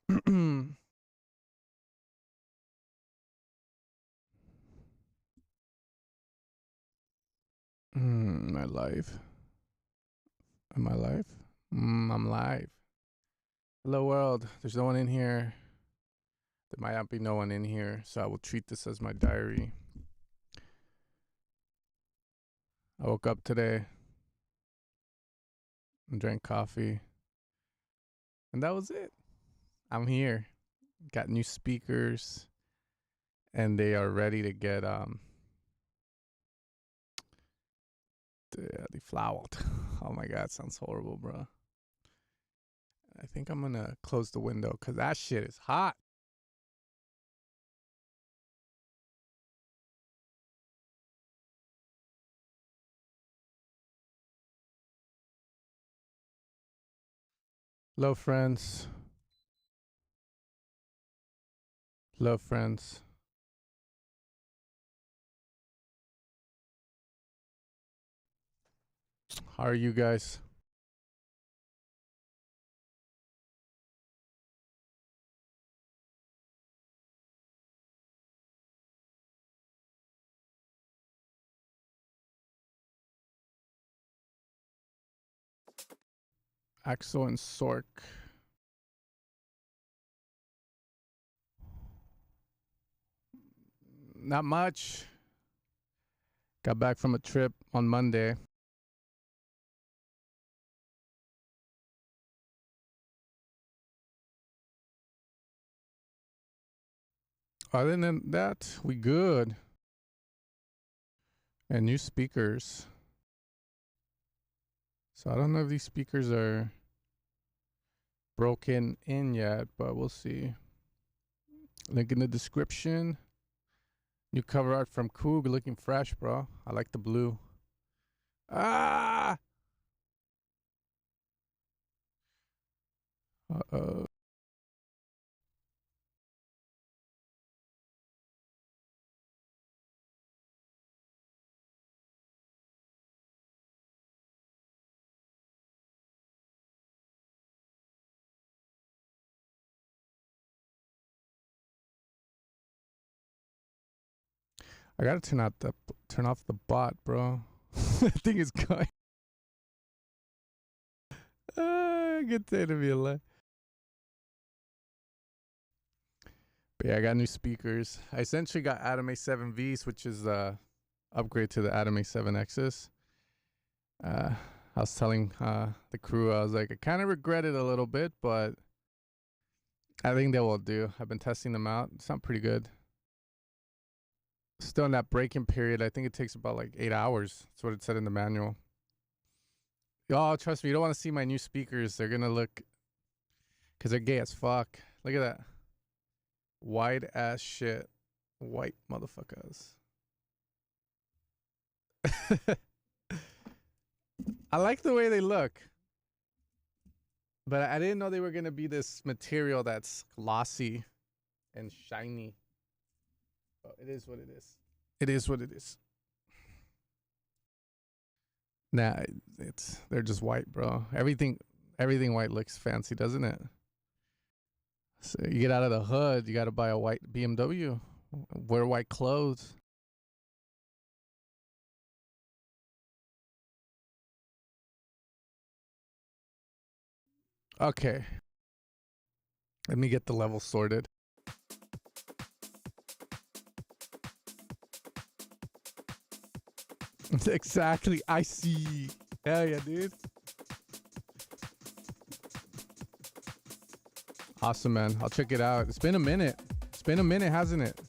My life. Am I live? I'm live. Hello, world. There's no one in here. There might not be no one in here, so I will treat this as my diary. I woke up today and drank coffee, and that was it. I'm here. Got new speakers, and they are ready to get deflowered. Oh my god, sounds horrible, bro. I think I'm gonna close the window because that shit is hot. Hello, friends. Hello, friends. How are you guys? Axel and Sork. Not much. Got back from a trip on Monday. Other than that, we good. And new speakers. So I don't know if these speakers are broken in yet, but we'll see. Link in the description. New cover art from Coog, looking fresh, bro. I like the blue. Ah! Uh-oh. I gotta turn off the bot, bro. That thing is going. Good day to be alive. But yeah, I got new speakers. I essentially got Atom A7Vs, which is the upgrade to the Atom A7Xs. I was telling the crew, I was like, I kind of regret it a little bit, but I think they will do. I've been testing them out. It's not pretty good. Still in that break-in period. I think it takes about like 8 hours. That's what it said in the manual. Y'all, trust me, you don't want to see my new speakers. They're going to look, because they're gay as fuck. Look at that. White ass shit. White motherfuckers. I like the way they look. But I didn't know they were going to be this material that's glossy and shiny. But it is what it is. It is what it is. Nah, they're just white, bro. Everything white looks fancy, doesn't it? So you get out of the hood, you got to buy a white BMW, wear white clothes. Okay. Let me get the level sorted. Exactly. I see. Hell yeah, dude. Awesome, man. I'll check it out. It's been a minute. It's been a minute, hasn't it?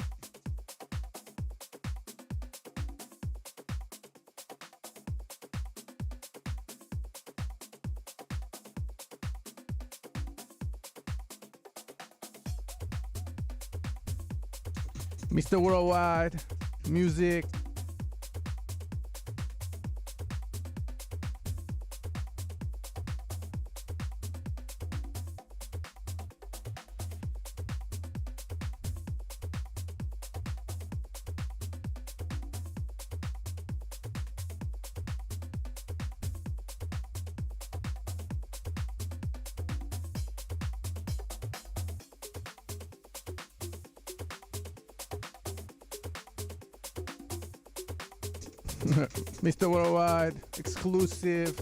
Mr. Worldwide Music. Mr. Worldwide, exclusive.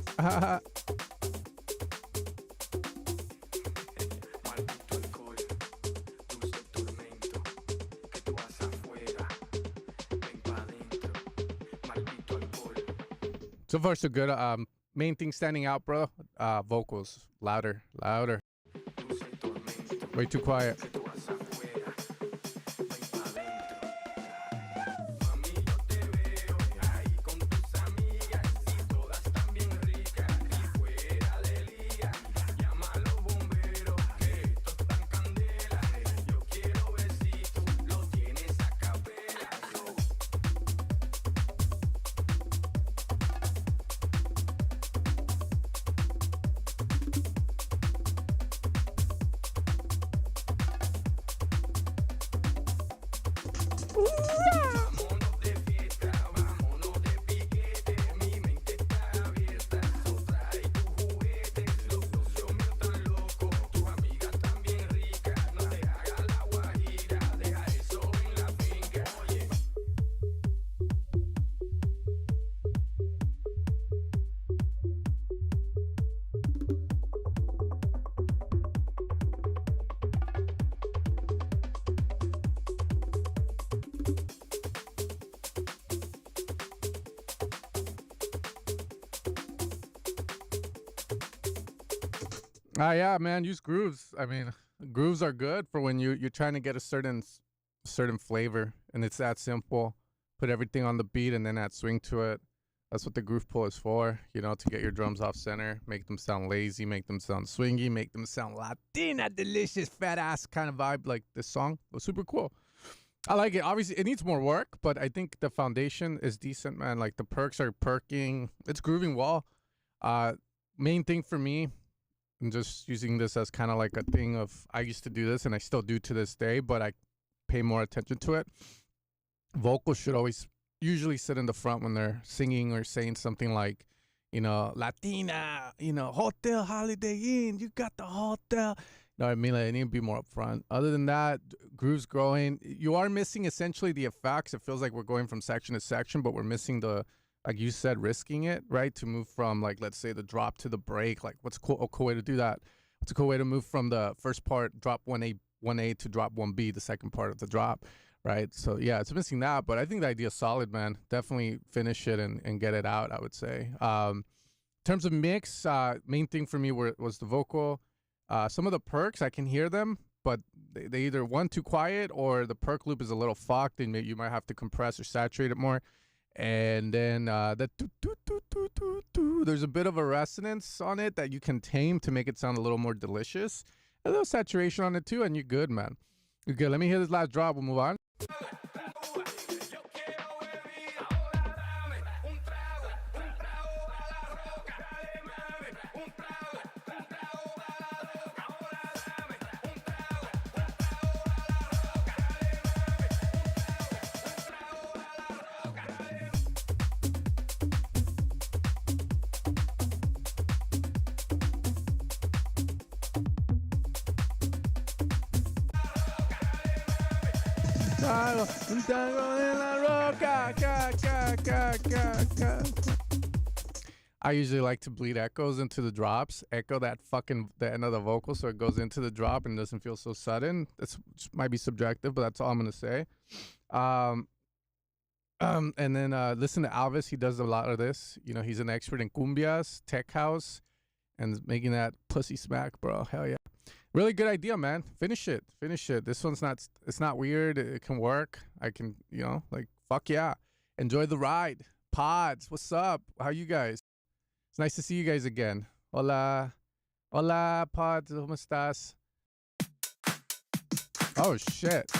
So far, so good. Main thing standing out, bro. Vocals, louder. Way too quiet. Yeah, man, use grooves. I mean, grooves are good for when you're trying to get a certain flavor, and it's that simple. Put everything on the beat and then add swing to it. That's what the groove pull is for, you know, to get your drums off center, make them sound lazy, make them sound swingy, make them sound Latina, delicious, fat ass kind of vibe. Like this song was super cool. I like it. Obviously, it needs more work, but I think the foundation is decent, man. Like the perks are perking. It's grooving well. Main thing for me, I'm just using this as kind of like a thing of, I used to do this and I still do to this day, but I pay more attention to it. Vocals should always usually sit in the front when they're singing or saying something like, you know, Latina, you know, Hotel Holiday Inn, you got the hotel. You know what I mean? Like, they need to be more up front. Other than that, grooves growing. You are missing essentially the effects. It feels like we're going from section to section, but we're missing the, like you said, risking it, right? To move from, like, let's say the drop to the break. Like, what's a cool way to do that? What's a cool way to move from the first part, drop 1A to drop 1B, the second part of the drop, right? So, yeah, it's missing that, but I think the idea is solid, man. Definitely finish it and get it out, I would say. In terms of mix, main thing for me was the vocal. Some of the perks, I can hear them, but they either, one, too quiet, or the perk loop is a little fucked, and maybe you might have to compress or saturate it more. And then there's a bit of a resonance on it that you can tame to make it sound a little more delicious. A little saturation on it too, and you're good, man. You're good. Let me hear this last drop. We'll move on. I usually like to bleed echoes into the drops, echo the end of the vocal so it goes into the drop and doesn't feel so sudden. This might be subjective, but that's all I'm gonna say. And then listen to Alvis. He does a lot of this. You know, he's an expert in cumbias, tech house, and making that pussy smack, bro. Hell yeah. Really good idea, man. Finish it. This one's it's not weird. It can work. I can, you know, like, fuck yeah. Enjoy the ride. Pods, what's up? How you guys? It's nice to see you guys again. Hola. Hola, Pods. ¿Cómo estás? Oh, shit.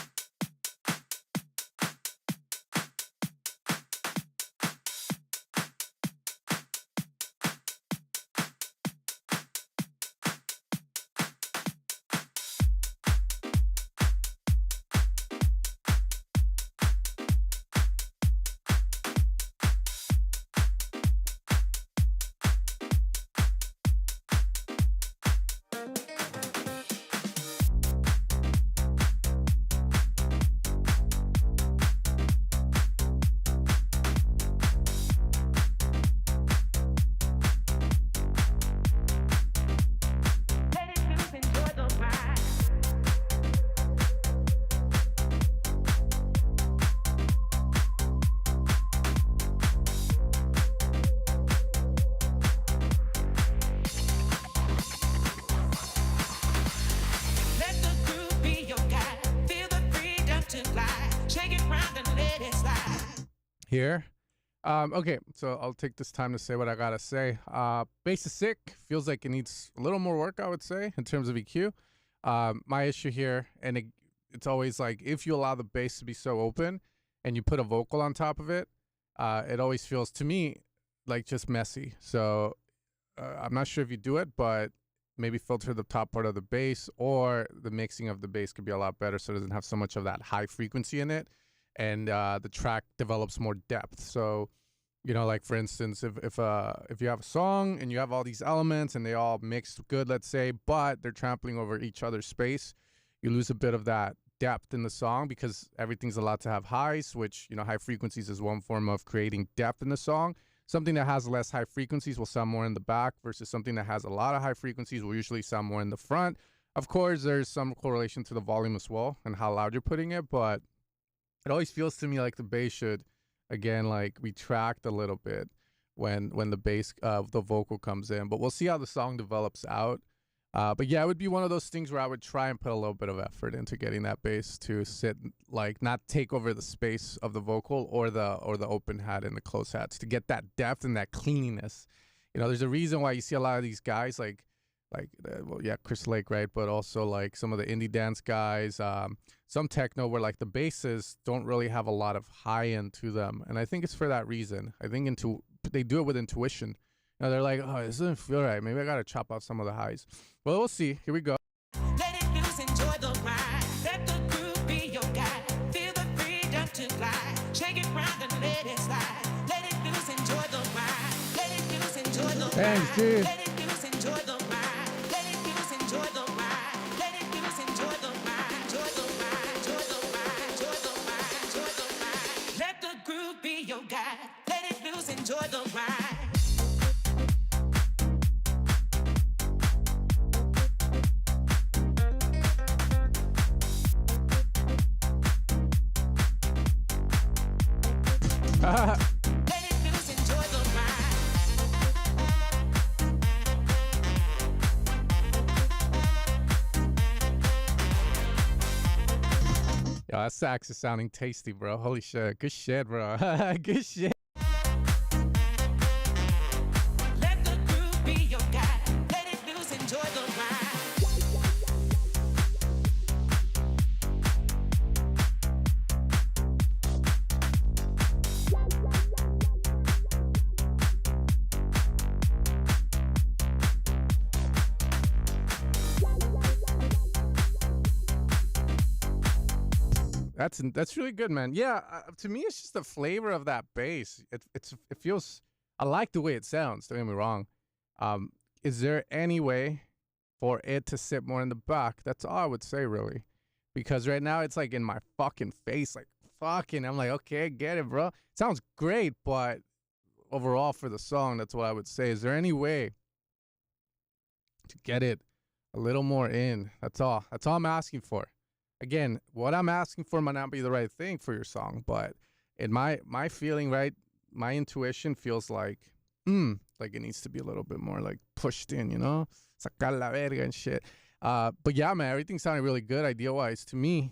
here. Okay, so I'll take this time to say what I gotta say. Bass is sick. Feels like it needs a little more work, I would say, in terms of EQ. My issue here, and it's always like if you allow the bass to be so open and you put a vocal on top of it, it always feels to me like just messy. So I'm not sure if you do it, but maybe filter the top part of the bass, or the mixing of the bass could be a lot better so it doesn't have so much of that high frequency in it, and the track develops more depth. So, you know, like for instance, if you have a song and you have all these elements and they all mix good, let's say, but they're trampling over each other's space, you lose a bit of that depth in the song because everything's allowed to have highs, which, you know, high frequencies is one form of creating depth in the song. Something that has less high frequencies will sound more in the back versus something that has a lot of high frequencies will usually sound more in the front. Of course, there's some correlation to the volume as well and how loud you're putting it, but it always feels to me like the bass should, again, like retract a little bit when the bass, the vocal comes in. But we'll see how the song develops out. But yeah, it would be one of those things where I would try and put a little bit of effort into getting that bass to sit, like not take over the space of the vocal or the open hat and the close hats, to get that depth and that cleanliness. You know, there's a reason why you see a lot of these guys like well, yeah, Chris Lake, right? But also like some of the indie dance guys, some techno where like the basses don't really have a lot of high end to them. And I think it's for that reason. I think they do it with intuition. You know, they're like, oh, this doesn't feel right. Maybe I got to chop off some of the highs. Well, we'll see. Here we go. Let it loose, enjoy the ride. Let the groove be your guide. Feel the freedom to fly. Shake it round and let it slide. Let it loose, enjoy the ride. Let it loose, enjoy the ride. Thanks, dude. Let it loose, enjoy the ride. Let it loose, enjoy the ride. Let it loose, enjoy the ride. Enjoy the ride. Enjoy the ride. Enjoy the ride. Enjoy the ride. Let the groove be your guide. Let it loose, enjoy the ride. Let it loose, enjoy the ride. Yo, that sax is sounding tasty, bro. Holy shit. Good shit, bro. Good shit. Let the groove be your guide. Let it loose, enjoy the ride. That's really good, man. Yeah, to me, it's just the flavor of that bass. It feels. I like the way it sounds. Don't get me wrong. Is there any way for it to sit more in the back? That's all I would say, really, because right now it's like in my fucking face, like fucking. I'm like, okay, I get it, bro. It sounds great, but overall for the song, that's what I would say. Is there any way to get it a little more in? That's all. That's all I'm asking for. Again, what I'm asking for might not be the right thing for your song, but in my feeling, right, my intuition feels like it needs to be a little bit more like pushed in, you know, sacar la verga and shit. But yeah, man, everything sounded really good idea-wise. To me,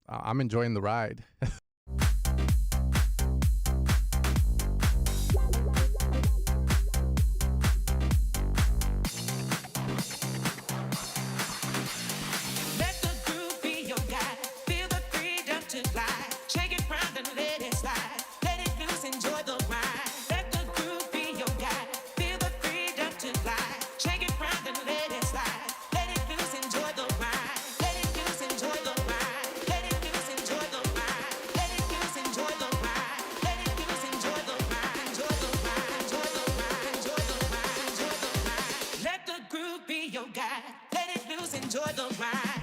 I'm enjoying the ride. Enjoy the ride. Let the groove be your guide. Let it loose, enjoy the ride.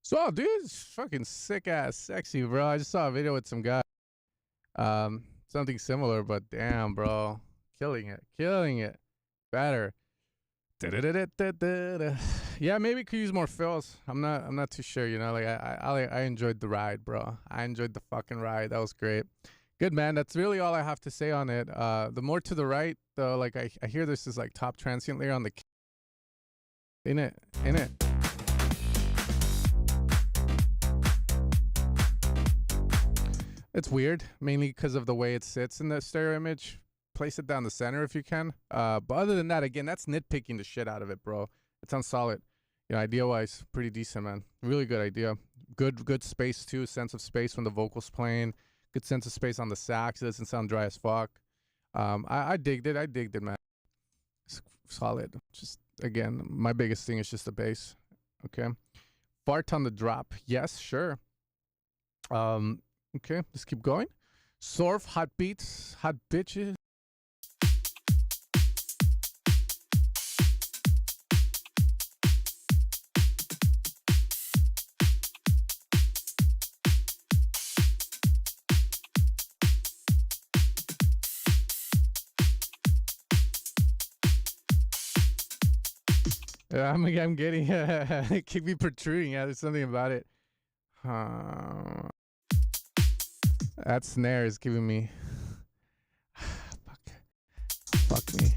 So, dude, it's fucking sick ass sexy, bro. I just saw a video with some guy. Something similar, but damn, bro, killing it, killing it. Better. Da-da-da-da-da-da. Yeah, maybe could use more fills. I'm not too sure. You know, like I enjoyed the ride, bro. I enjoyed the fucking ride. That was great. Good, man. That's really all I have to say on it. The more to the right, though, like I hear this is like top transient layer on the. In it, in it. It's weird, mainly because of the way it sits in the stereo image. Place it down the center if you can. But other than that, again, that's nitpicking the shit out of it, bro. It sounds solid. You know, idea-wise, pretty decent, man. Really good idea. Good space, too. Sense of space when the vocal's playing. Good sense of space on the sax. It doesn't sound dry as fuck. I digged it. I digged it, man. It's solid. Just, again, my biggest thing is just the bass. Okay. Fart on the drop. Yes, sure. Okay, let's keep going. Surf, hot beats, hot bitches. I'm getting it keep me protruding. Yeah, there's something about it. That snare is giving me fuck me.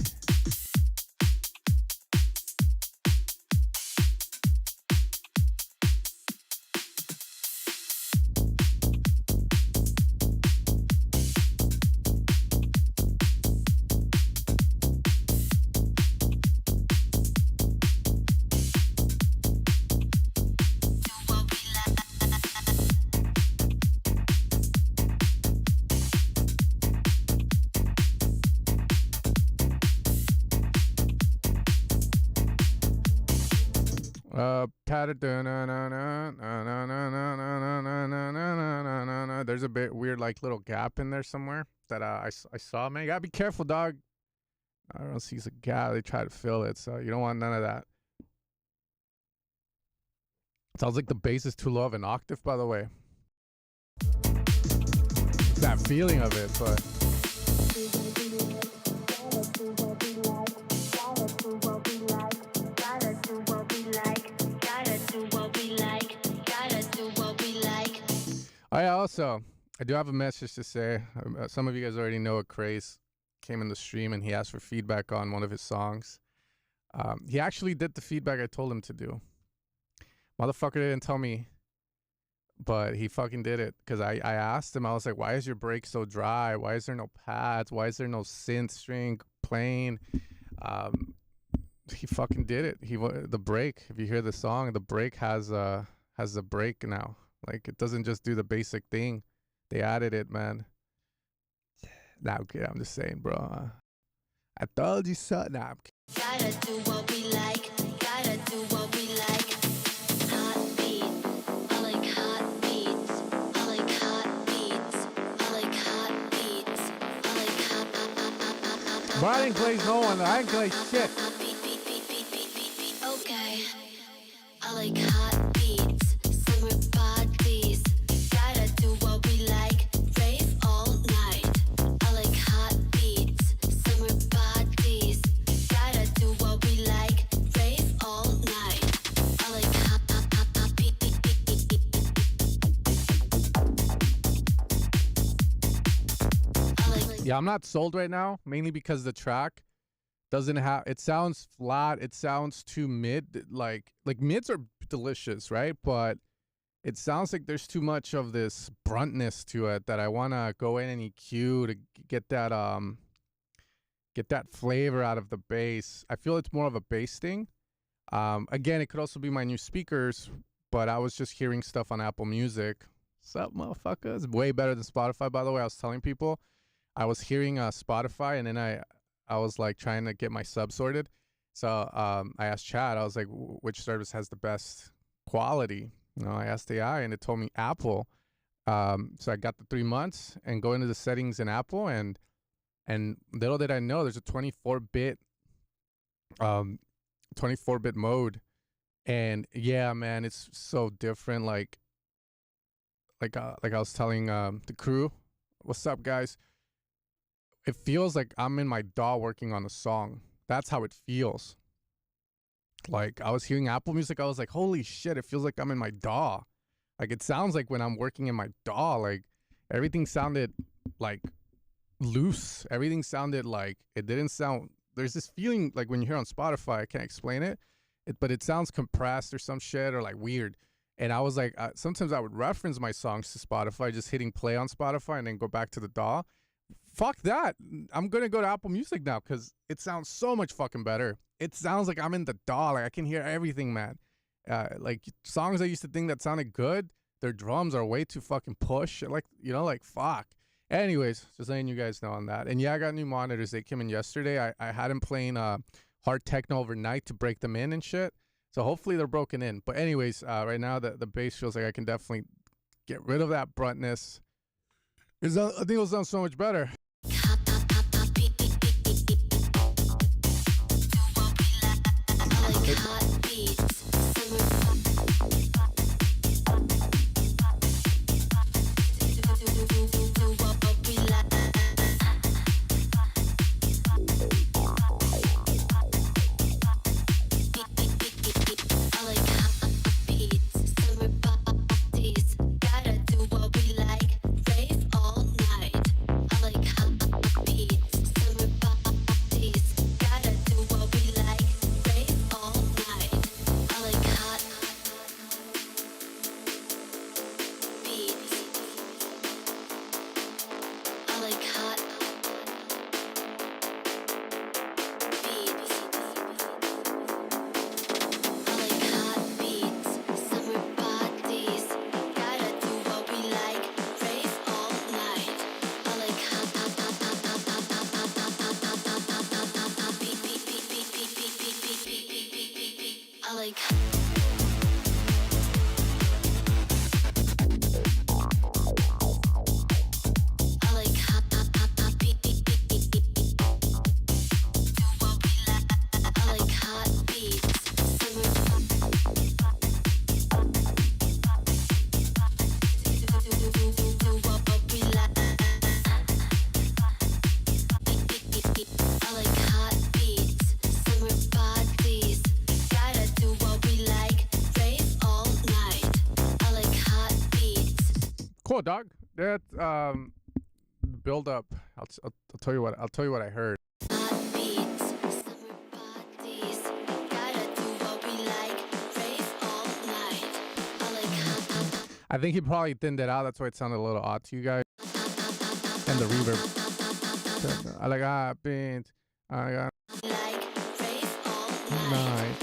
There's a bit weird, like little gap in there somewhere that I saw. Man, you gotta be careful, dog. I don't see a gap. They try to fill it, so you don't want none of that. Sounds like the bass is too low of an octave, by the way. It's that feeling of it, but. I do have a message to say. Some of you guys already know Craze came in the stream and he asked for feedback on one of his songs. He actually did the feedback I told him to do. Motherfucker didn't tell me, but he fucking did it. Because I asked him, I was like, why is your break so dry? Why is there no pads? Why is there no synth string playing? He fucking did it. The break, if you hear the song, the break has a break now. Like, it doesn't just do the basic thing. They added it, man. Nah, I'm kidding. I'm just saying, bro. I told you so. Nah, I'm kidding. Gotta do what we like. Gotta do what we like. Hot beat. I like hot beats. I like hot beats. I like hot beats. I like hot. But I didn't glaze no one. I didn't glaze shit. Okay. I like hot beats. Summer bodies. Gotta do what we like. Rave all night. I like hot beats. Summer bodies. Gotta do what we like. Rave all night. I like hot beats. Yeah, I'm not sold right now, mainly because the track doesn't have, it sounds flat, it sounds too mid. Like mids are delicious, right? But it sounds like there's too much of this bruntness to it that I want to go in and EQ to get that flavor out of the bass. I feel it's more of a bass thing. Again, it could also be my new speakers, but I was just hearing stuff on Apple Music. What's up, motherfuckers? Way better than Spotify, by the way. I was telling people I was hearing Spotify, and then I was like trying to get my sub sorted. So I asked Chad, I was like, which service has the best quality? You know, I asked AI and it told me Apple. So I got the 3 months and go into the settings in Apple, and little did I know there's a 24-bit mode And yeah, man, it's so different. Like I was telling the crew, what's up, guys? It feels like I'm in my DAW working on a song. That's how it feels. Like I was hearing Apple Music, I was like, holy shit, it feels like I'm in my DAW. Like it sounds like when I'm working in my DAW, like everything sounded like loose. Everything sounded like it didn't sound. There's this feeling like when you hear on Spotify, I can't explain it, but it sounds compressed or some shit or like weird. And I was like, sometimes I would reference my songs to Spotify, just hitting play on Spotify and then go back to the DAW. Fuck that. I'm gonna go to Apple Music now because it sounds so much fucking better. It sounds like I'm in the DAW. Like I can hear everything, man. Like songs I used to think that sounded good, their drums are way too fucking push. Like, you know, like fuck. Anyways, just letting you guys know on that. And yeah, I got new monitors. They came in yesterday. I had them playing hard techno overnight to break them in and shit. So hopefully they're broken in. But anyways, right now the bass feels like I can definitely get rid of that bruntness. I think it'll sound so much better. Cool, dog. That build up. I'll tell you what. I'll tell you what I heard. I think he probably thinned it out. That's why it sounded a little odd to you guys. And the reverb. I like beats. I got night,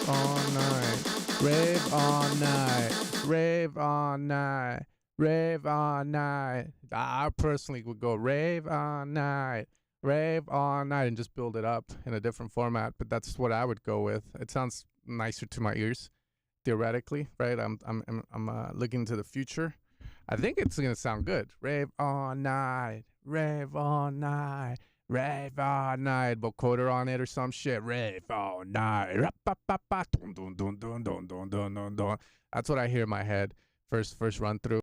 all night, rave all night, rave all night. Rave all night. I personally would go rave all night, and just build it up in a different format. But that's what I would go with. It sounds nicer to my ears, theoretically, right? I'm looking into the future. I think it's gonna sound good. Rave all night, rave all night, rave all night. Vocoder on it or some shit. Rave all night. That's what I hear in my head. First run through.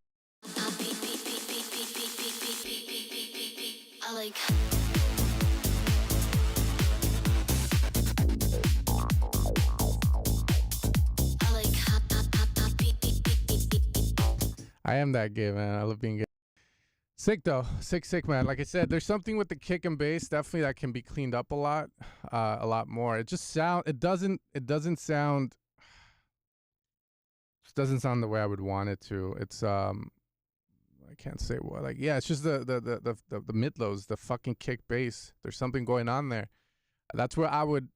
I am that gay, man. I love being gay. Sick though, sick, man. Like I said, there's something with the kick and bass definitely that can be cleaned up a lot more. It just it doesn't sound the way I would want it to. It's I can't say what. Like, yeah, it's just the mid lows, the fucking kick bass. There's something going on there. That's where I would,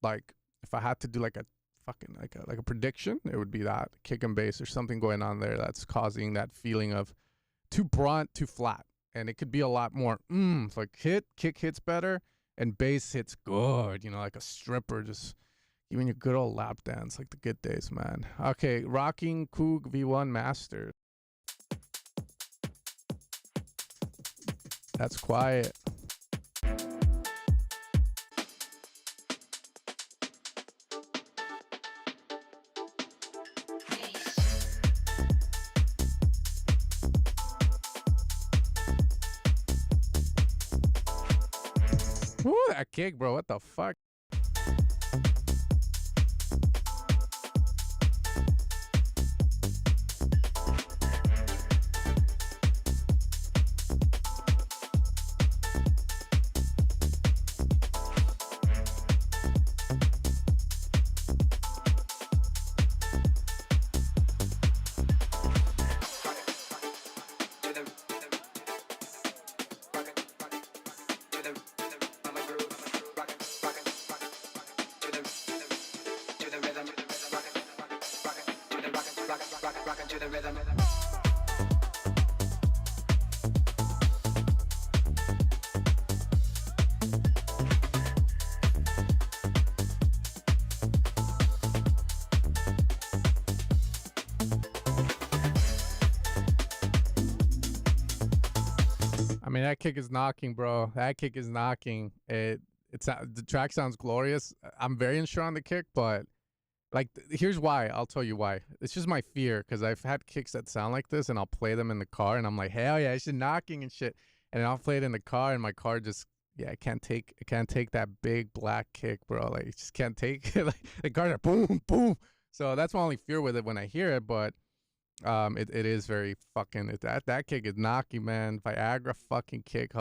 like, if I had to do like a fucking like a prediction, it would be that kick and bass. There's something going on there that's causing that feeling of too brunt, too flat, and it could be a lot more. Like kick hits better, and bass hits good. You know, like a stripper just giving you a good old lap dance, like the good days, man. Okay, rocking Coog V1 Master. That's quiet. that kick, bro. What the fuck? I mean, that kick is knocking, bro. That kick is knocking. It's the track sounds glorious. I'm very unsure on the kick, but like, here's why. I'll tell you why. It's just my fear because I've had kicks that sound like this, and I'll play them in the car, and I'm like, hell yeah, it's just knocking and shit. And then I'll play it in the car, and my car just I can't take that big black kick, bro. Like, it just can't take it. Like, the car's like boom, boom. So that's my only fear with it when I hear it, but. It is very fucking that kick is knocking, man. Viagra fucking kick.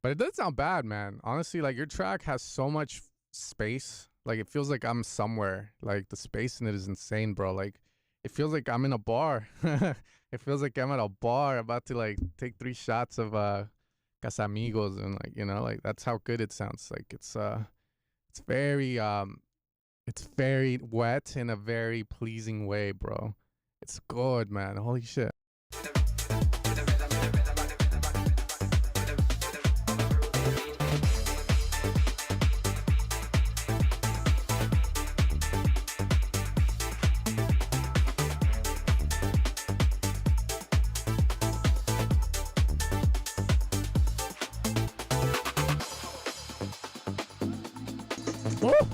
But it does sound bad, man. Honestly, like, your track has so much space. Like, it feels like I'm somewhere. Like, the space in it is insane, bro. Like, it feels like I'm in a bar. It feels like I'm at a bar about to like take 3 shots of Casamigos, and like, you know, like, that's how good it sounds. Like, it's very wet in a very pleasing way, bro. It's good, man. Holy shit. Oh!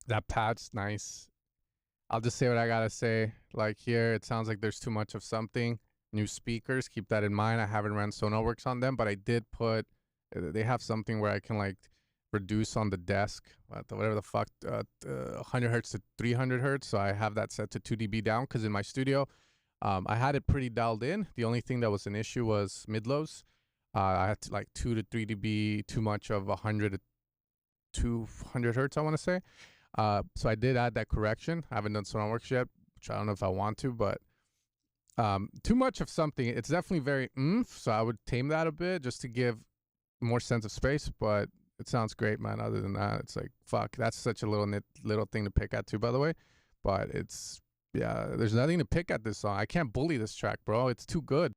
That pat's nice. I'll just say what I gotta say. Like, here, it sounds like there's too much of something. New speakers, keep that in mind. I haven't ran Sonarworks on them, but I did put. They have something where I can like reduce on the desk, whatever the fuck, 100 hertz to 300 hertz. So I have that set to 2 dB down because in my studio, I had it pretty dialed in. The only thing that was an issue was mid-lows. I had to, like 2 to 3 dB too much of 100 to 200 hertz, I want to say. So I did add that correction. I haven't done Sonarworks yet, which I don't know if I want to, but too much of something. It's definitely very so I would tame that a bit just to give more sense of space, but it sounds great, man. Other than that, it's like, fuck, that's such a little thing to pick at too, by the way. But it's, yeah, there's nothing to pick at this song. I can't bully this track, bro. It's too good.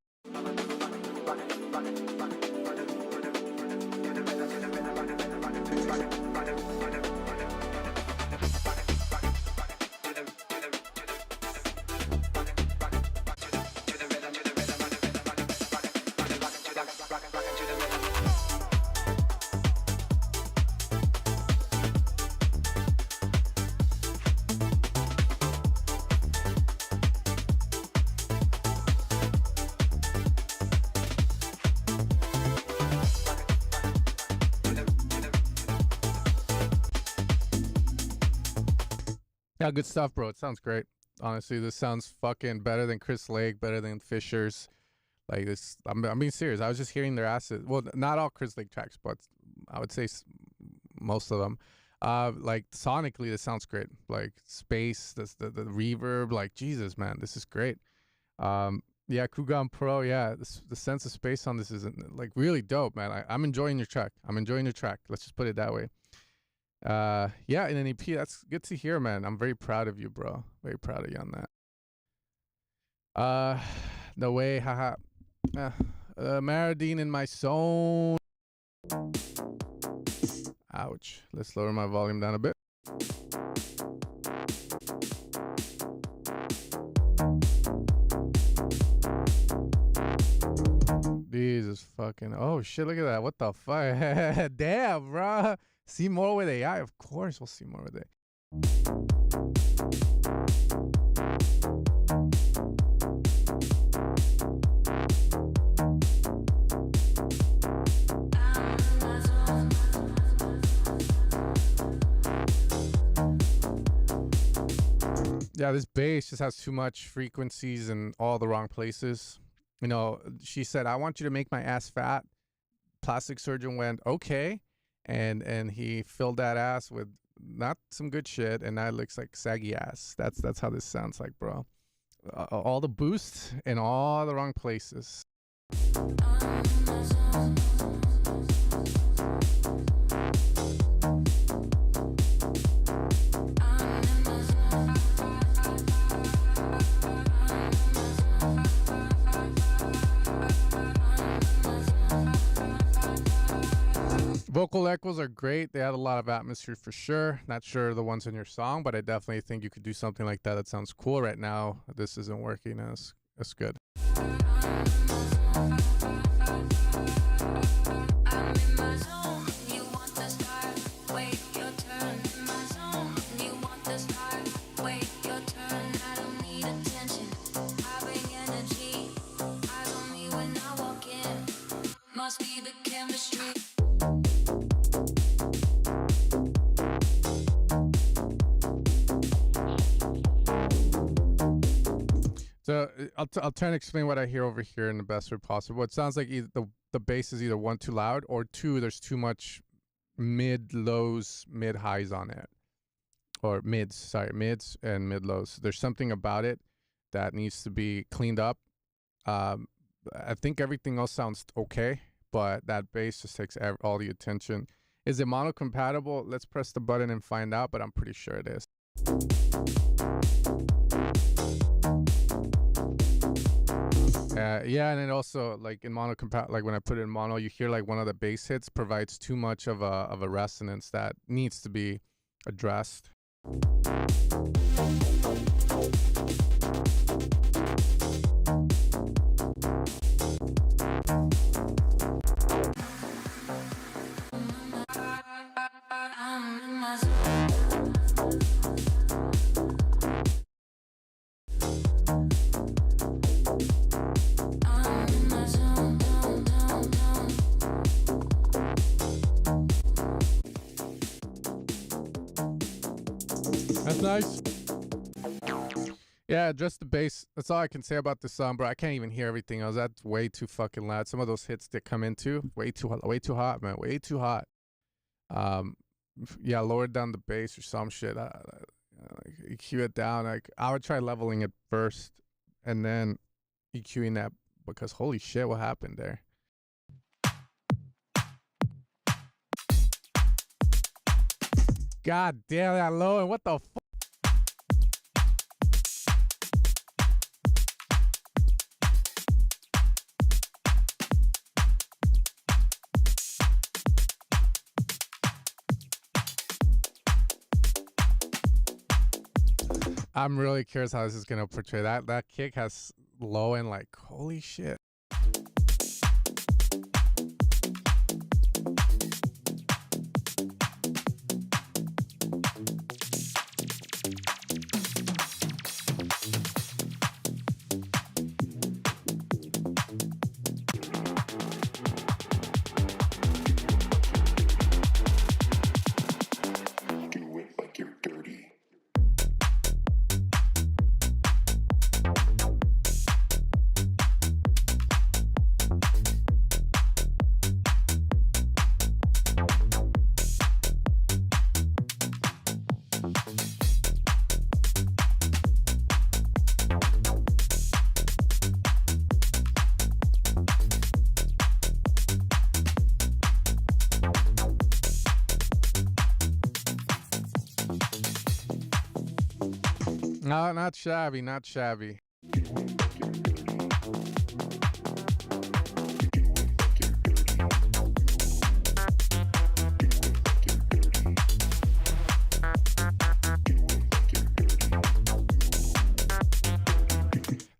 Yeah, good stuff, bro. It sounds great. Honestly, this sounds fucking better than Chris Lake, better than Fisher's. Like this, I'm being serious. I was just hearing their asses. Well, not all Chris Lake tracks, but I would say most of them. Like sonically, this sounds great. Like space, the reverb. Like Jesus, man, this is great. Yeah, Kugan Pro. Yeah, the sense of space on this is like really dope, man. I'm enjoying your track. I'm enjoying your track. Let's just put it that way. Yeah, in an EP, that's good to hear, man. I'm very proud of you, bro. Very proud of you on that. No way, haha. Maradine in my zone. Ouch. Let's lower my volume down a bit. Jesus fucking. Oh shit, look at that. What the fuck? Damn, bro. See more with AI? Of course we'll see more with it. Yeah, this bass just has too much frequencies in all the wrong places. You know, she said, I want you to make my ass fat. Plastic surgeon went, okay. And he filled that ass with not some good shit, and now it looks like saggy ass. That's how this sounds like, bro. All the boost in all the wrong places. Vocal echoes are great. They add a lot of atmosphere for sure. Not sure the ones in your song, but I definitely think you could do something like that. That sounds cool. Right now, this isn't working as good. Must be the chemistry. So I'll try and explain what I hear over here in the best way possible. It sounds like either the bass is either one, too loud, or two, there's too much mid lows, mid highs on it, or mids and mid lows. There's something about it that needs to be cleaned up. I think everything else sounds okay, but that bass just takes all the attention. Is it mono compatible? Let's press the button and find out, but I'm pretty sure it is. Yeah, and it also, like in mono like when I put it in mono, you hear like one of the bass hits provides too much of a resonance that needs to be addressed. That's nice. Yeah, just the bass. That's all I can say about this song, bro. I can't even hear everything else. That's way too fucking loud. Some of those hits that come into way too hot, man. Way too hot. Yeah, lower down the bass or some shit. EQ it down. Like I would try leveling it first, and then EQing that, because holy shit, what happened there? God damn that low, and what the fuck? I'm really curious how this is gonna portray that. That kick has low and like holy shit. No, not shabby, not shabby.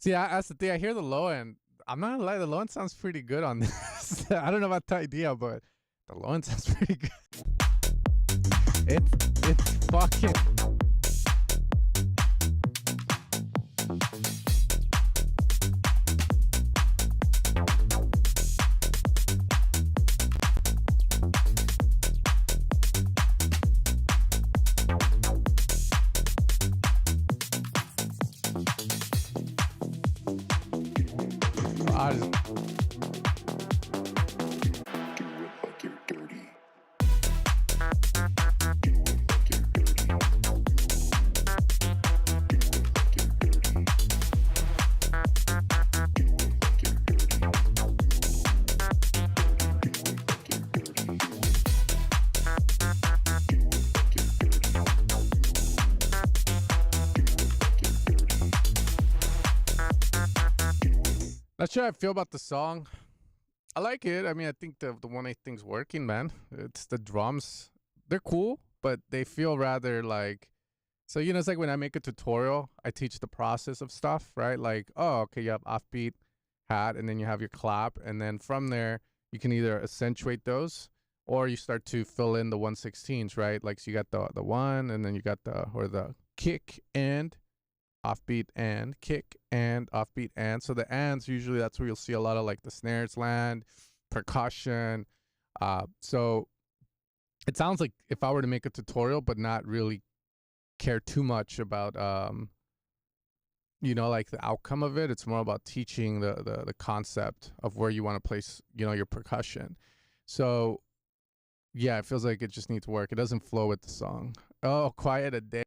See, that's the thing. I hear the low end. I'm not gonna lie, the low end sounds pretty good on this. I don't know about the idea, but the low end sounds pretty good. It's fucking. Not sure how I feel about the song. I like it. I mean, I think the 1/8 thing's working, man. It's the drums. They're cool, but they feel rather like. So, you know, it's like when I make a tutorial, I teach the process of stuff, right? Like, oh, okay, you have offbeat, hat, and then you have your clap. And then from there, you can either accentuate those or you start to fill in the 1/16s, right? Like, so you got the one, and then you got the kick and offbeat and kick and offbeat and. So the ands, usually that's where you'll see a lot of like the snares land, percussion. So it sounds like if I were to make a tutorial but not really care too much about you know, like the outcome of it, it's more about teaching the concept of where you want to place, you know, your percussion. So yeah, it feels like it just needs work. It doesn't flow with the song. Oh, quiet a day.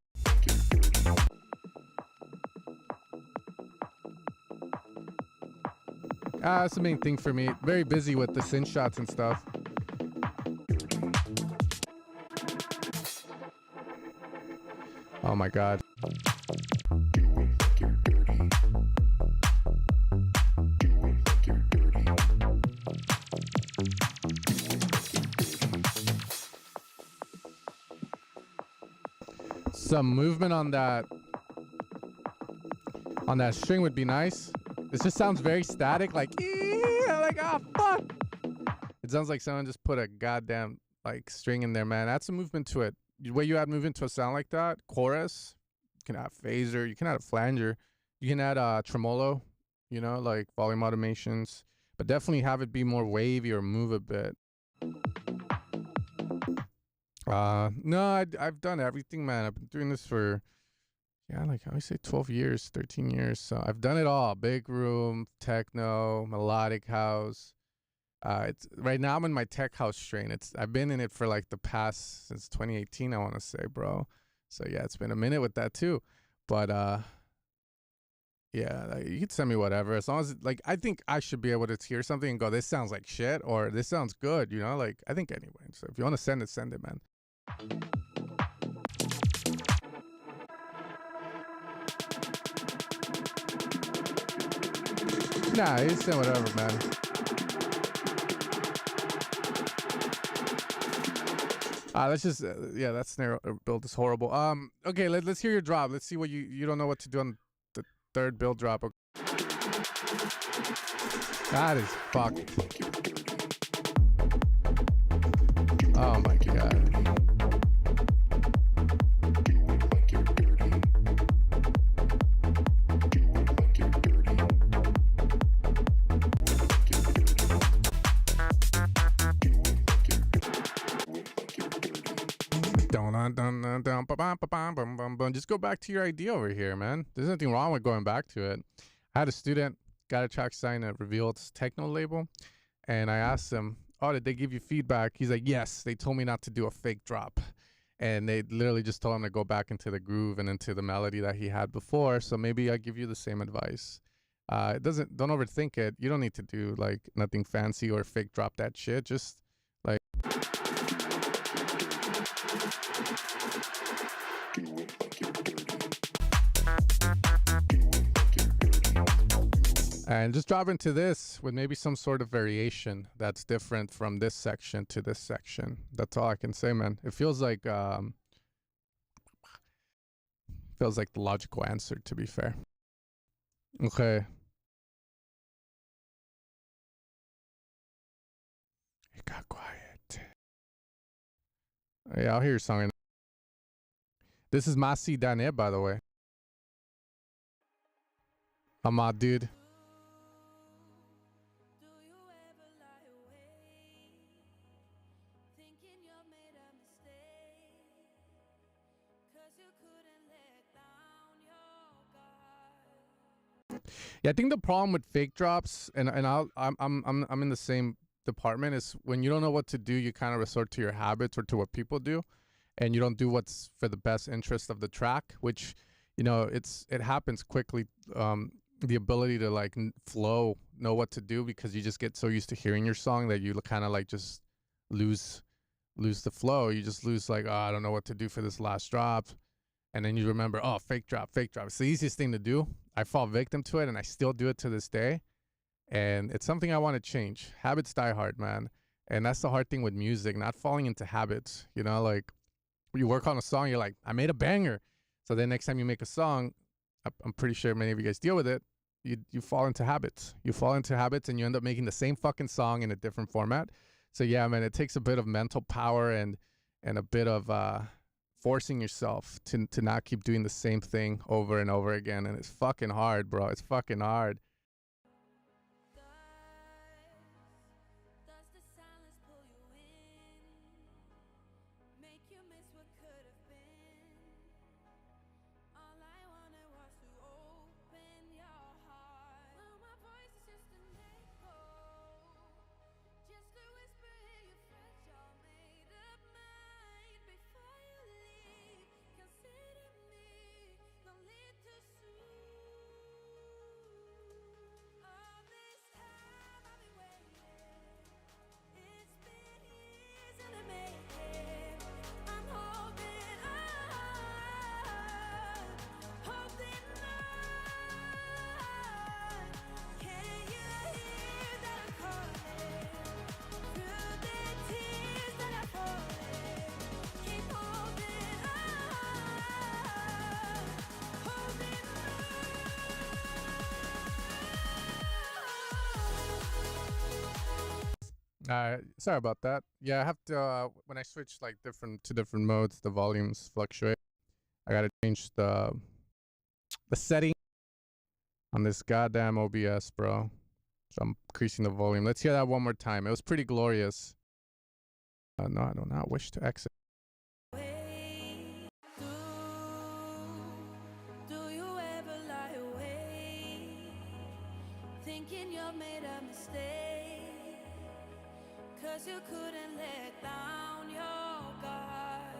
That's the main thing for me. Very busy with the synth shots and stuff. Oh my God. Some movement on that string would be nice. This just sounds very static, like, oh fuck. It sounds like someone just put a goddamn like string in there, man. Add some movement to it. The way you add movement to a sound like that, chorus, you can add phaser, you can add a flanger, you can add tremolo, you know, like volume automations, but definitely have it be more wavy or move a bit. No, I've done everything, man. I've been doing this for, yeah, like I always say 12 years, 13 years. So I've done it all. Big room, techno, melodic house. It's right now I'm in my tech house strain. I've been in it for like the past since 2018, I want to say, bro. So yeah, it's been a minute with that too. But yeah, like, you can send me whatever as long as like I think I should be able to hear something and go, this sounds like shit or this sounds good, you know? Like I think anyway. So if you want to send it, man. Nah, you send whatever, man. Let's just yeah, that snare build is horrible. Okay, let's hear your drop. Let's see what you don't know what to do on the third build drop. Okay. That is fucked. Oh my God. Just go back to your idea over here, man. There's nothing wrong with going back to it. I had a student got a track signed at Revealed's techno label, and I asked him, oh, did they give you feedback? He's like, yes, they told me not to do a fake drop. And they literally just told him to go back into the groove and into the melody that he had before. So maybe I give you the same advice. Don't overthink it. You don't need to do like nothing fancy or fake drop that shit. Just like do it like you're dirty. And just drop into this with maybe some sort of variation that's different from this section to this section. That's all I can say, man. It feels like the logical answer, to be fair. Okay. It got quiet. Yeah, I'll hear your song. This is Masi Dane, by the way. I'm my dude. Yeah, I think the problem with fake drops, and I'm in the same department, is when you don't know what to do, you kind of resort to your habits or to what people do, and you don't do what's for the best interest of the track, which, you know, it happens quickly. The ability to like flow, know what to do, because you just get so used to hearing your song that you kind of like just lose the flow. You just lose like, oh, I don't know what to do for this last drop. And then you remember, oh, fake drop. It's the easiest thing to do. I fall victim to it, and I still do it to this day. And it's something I want to change. Habits die hard, man. And that's the hard thing with music, not falling into habits. You know, like you work on a song, you're like, I made a banger. So then next time you make a song, I'm pretty sure many of you guys deal with it. You fall into habits. You fall into habits, and you end up making the same fucking song in a different format. So yeah, man, it takes a bit of mental power and a bit of forcing yourself to not keep doing the same thing over and over again. And it's fucking hard, bro. It's fucking hard. Sorry about that. Yeah, I have to when I switch like different modes, the volumes fluctuate. I gotta change the setting on this goddamn OBS, bro. So I'm increasing the volume. Let's hear that one more time. It was pretty glorious. No, I do not wish to exit. Do you ever lie awake, thinking you made a mistake, 'cause you couldn't let down your guard?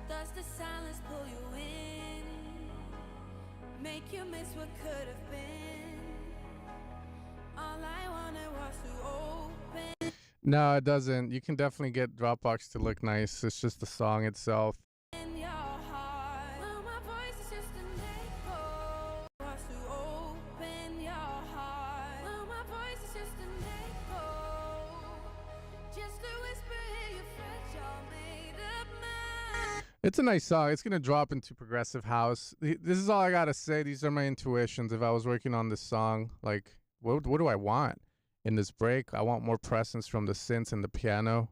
Does the silence pull you in, make you miss what could have been? All I wanted was to open. No, it doesn't. You can definitely get Dropbox to look nice. It's just the song itself. It's a nice song. It's gonna drop into progressive house. This is all I gotta say. These are my intuitions. If I was working on this song, like, what do I want in this break? I want more presence from the synths and the piano.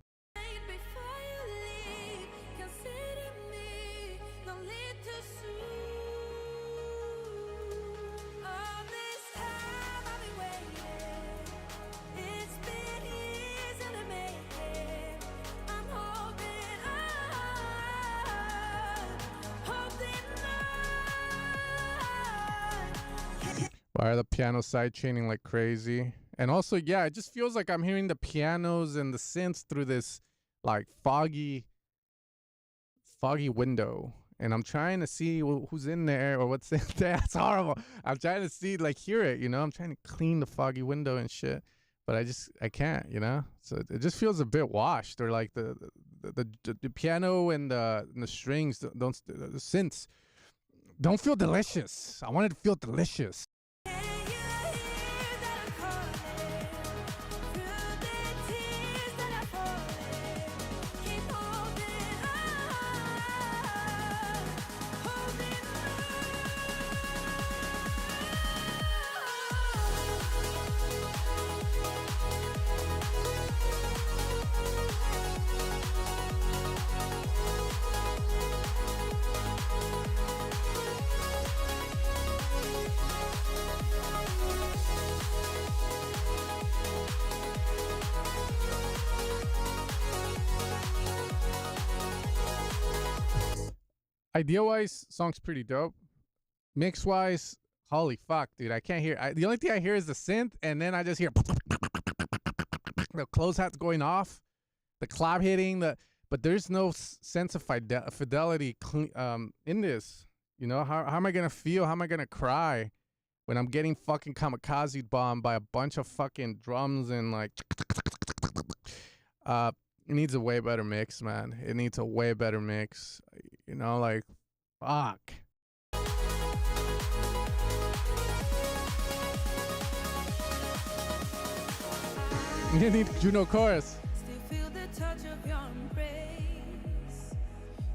Why are the piano side chaining like crazy? And also, yeah, it just feels like I'm hearing the pianos and the synths through this like foggy window. And I'm trying to see who's in there or what's in there. That's horrible. I'm trying to see, like, hear it, you know? I'm trying to clean the foggy window and shit. But I can't, you know? So it just feels a bit washed. Or like the piano and the strings, the synths Don't feel delicious. I wanted to feel delicious. Idea-wise, song's pretty dope. Mix-wise, holy fuck, dude. I can't hear. The only thing I hear is the synth, and then I just hear the close hats going off, the clap hitting, but there's no sense of fidelity in this. You know, how am I going to feel? How am I going to cry when I'm getting fucking kamikaze bombed by a bunch of fucking drums and like... It needs a way better mix, man. It needs a way better mix. You know, like, fuck. You need Juno chorus. Still feel the touch of your embrace.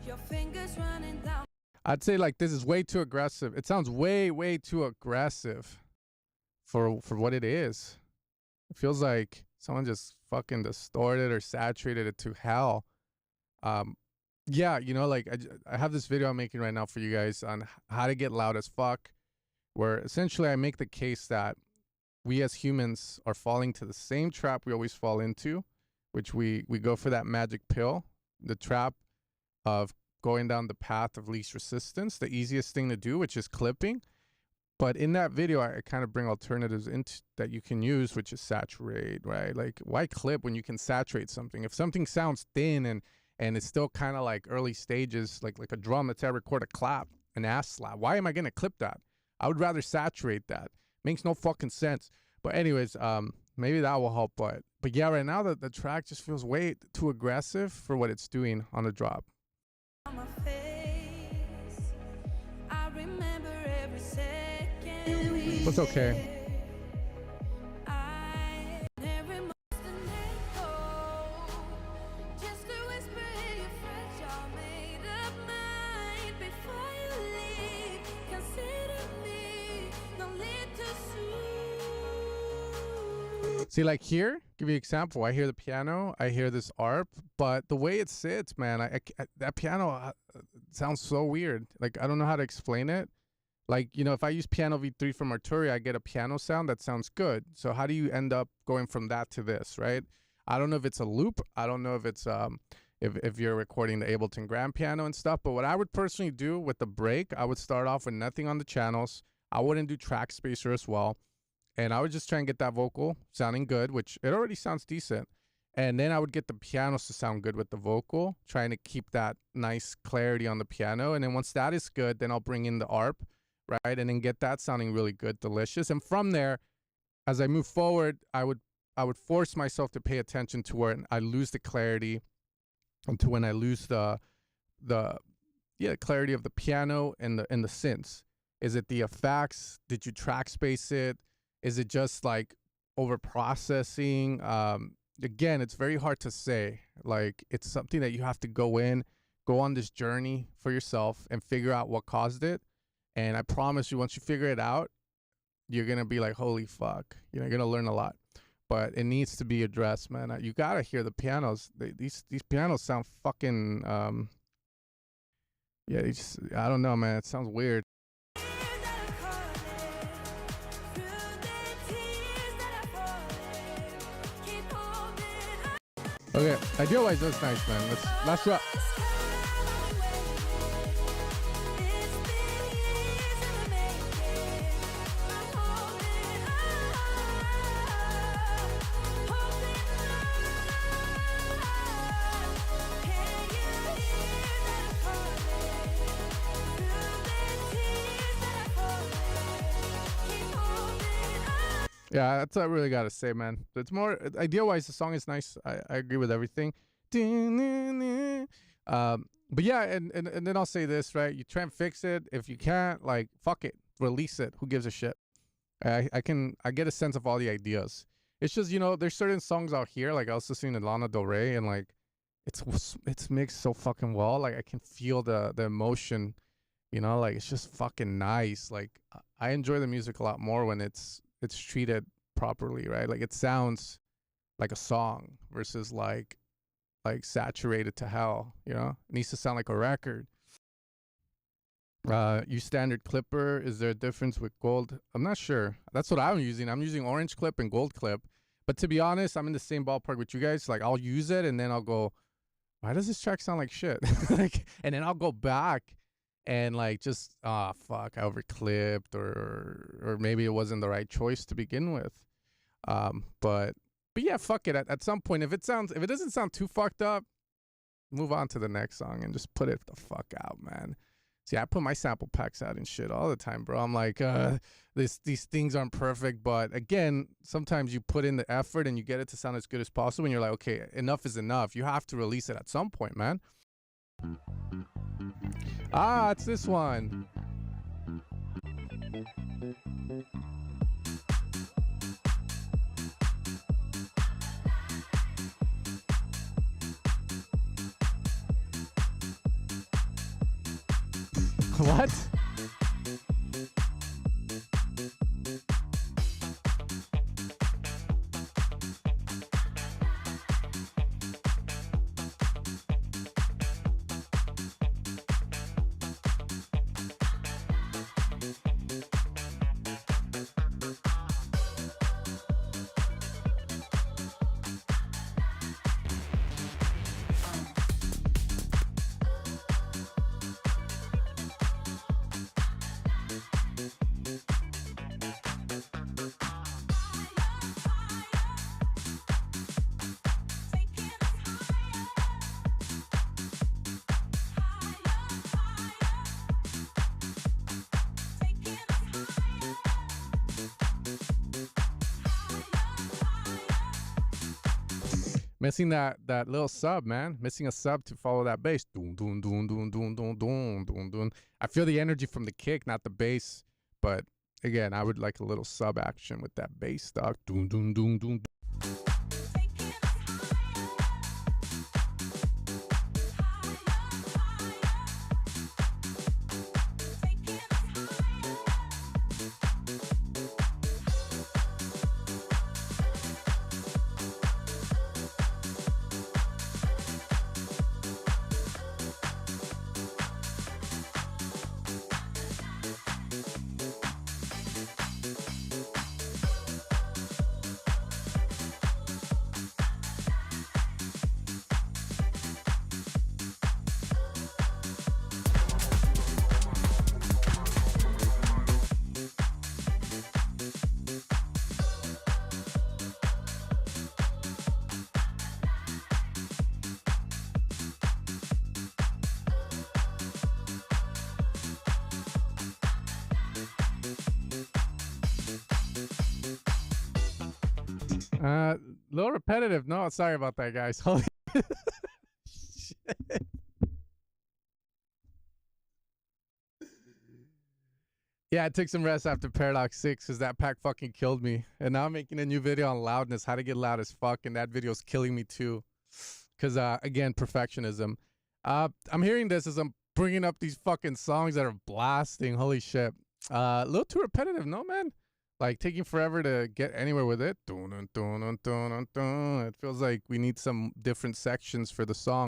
Your fingers running down. I'd say like this is way too aggressive. It sounds way too aggressive for what it is. It feels like someone just fucking distorted or saturated it to hell. Yeah, you know, like I have this video I'm making right now for you guys on how to get loud as fuck, where essentially I make the case that we as humans are falling to the same trap we always fall into, which we go for that magic pill, the trap of going down the path of least resistance, the easiest thing to do, which is clipping. But in that video, I kind of bring alternatives into that you can use, which is saturate, right? Like, why clip when you can saturate something? If something sounds thin and it's still kind of like early stages, like a drum, let's say I record a clap, an ass slap. Why am I going to clip that? I would rather saturate that. Makes no fucking sense. But anyways, maybe that will help. But yeah, right now the track just feels way too aggressive for what it's doing on the drop. It's okay. See, like here, give you an example. I hear the piano, I hear this arp, but the way it sits, man, that piano sounds so weird. Like, I don't know how to explain it. Like, you know, if I use Piano V3 from Arturia, I get a piano sound that sounds good. So how do you end up going from that to this, right? I don't know if it's a loop. I don't know if it's if you're recording the Ableton grand piano and stuff. But what I would personally do with the break, I would start off with nothing on the channels. I wouldn't do track spacer as well. And I would just try and get that vocal sounding good, which it already sounds decent. And then I would get the pianos to sound good with the vocal, trying to keep that nice clarity on the piano. And then once that is good, then I'll bring in the arp, right? And then get that sounding really good, delicious. And from there, as I move forward, I would force myself to pay attention to where I lose the clarity and to when I lose the clarity of the piano and the synths. Is it the effects? Did you track space it? Is it just like over processing? Again, it's very hard to say. Like, it's something that you have to go on this journey for yourself and figure out what caused it. And I promise you, once you figure it out, you're going to be like, holy fuck. You're going to learn a lot. But it needs to be addressed, man. You got to hear the pianos. These pianos sound fucking, yeah, I don't know, man. It sounds weird. Okay, idea-wise, that's nice, man. Let's drop. Yeah, that's what I really gotta say, man. It's more idea-wise, the song is nice. I agree with everything. But yeah, and then I'll say this, right? You try and fix it. If you can't, like, fuck it, release it. Who gives a shit? I get a sense of all the ideas. It's just, there's certain songs out here, like I was listening to Lana Del Rey, and like it's mixed so fucking well. Like I can feel the emotion, like it's just fucking nice. Like I enjoy the music a lot more when it's treated properly, right? Like it sounds like a song versus like saturated to hell, It needs to sound like a record. You standard clipper, is there a difference with gold? I'm not sure. That's what I'm using. I'm using orange clip and gold clip. But to be honest, I'm in the same ballpark with you guys. Like I'll use it and then I'll go, why does this track sound like shit? Like, and then I'll go back and like just fuck, I overclipped or maybe it wasn't the right choice to begin with. But yeah, fuck it. At some point, if it doesn't sound too fucked up, move on to the next song and just put it the fuck out, man. See, I put my sample packs out and shit all the time, bro. I'm like, these things aren't perfect, but again, sometimes you put in the effort and you get it to sound as good as possible, and you're like, okay, enough is enough. You have to release it at some point, man. It's this one. What? Missing that little sub, man. Missing a sub to follow that bass. Doon, doon, doon, doon, doon, doon, doon, doon, doon. I feel the energy from the kick, not the bass. But again, I would like a little sub action with that bass, dog. Doon, doon, doon, doon. A little repetitive. No, sorry about that, guys. Holy shit. Yeah, I took some rest after Paradox 6 because that pack fucking killed me. And now I'm making a new video on loudness, how to get loud as fuck, and that video's killing me too. Because, again, perfectionism. I'm hearing this as I'm bringing up these fucking songs that are blasting. Holy shit. A little too repetitive, no, man? Like taking forever to get anywhere with it. It feels like we need some different sections for the song.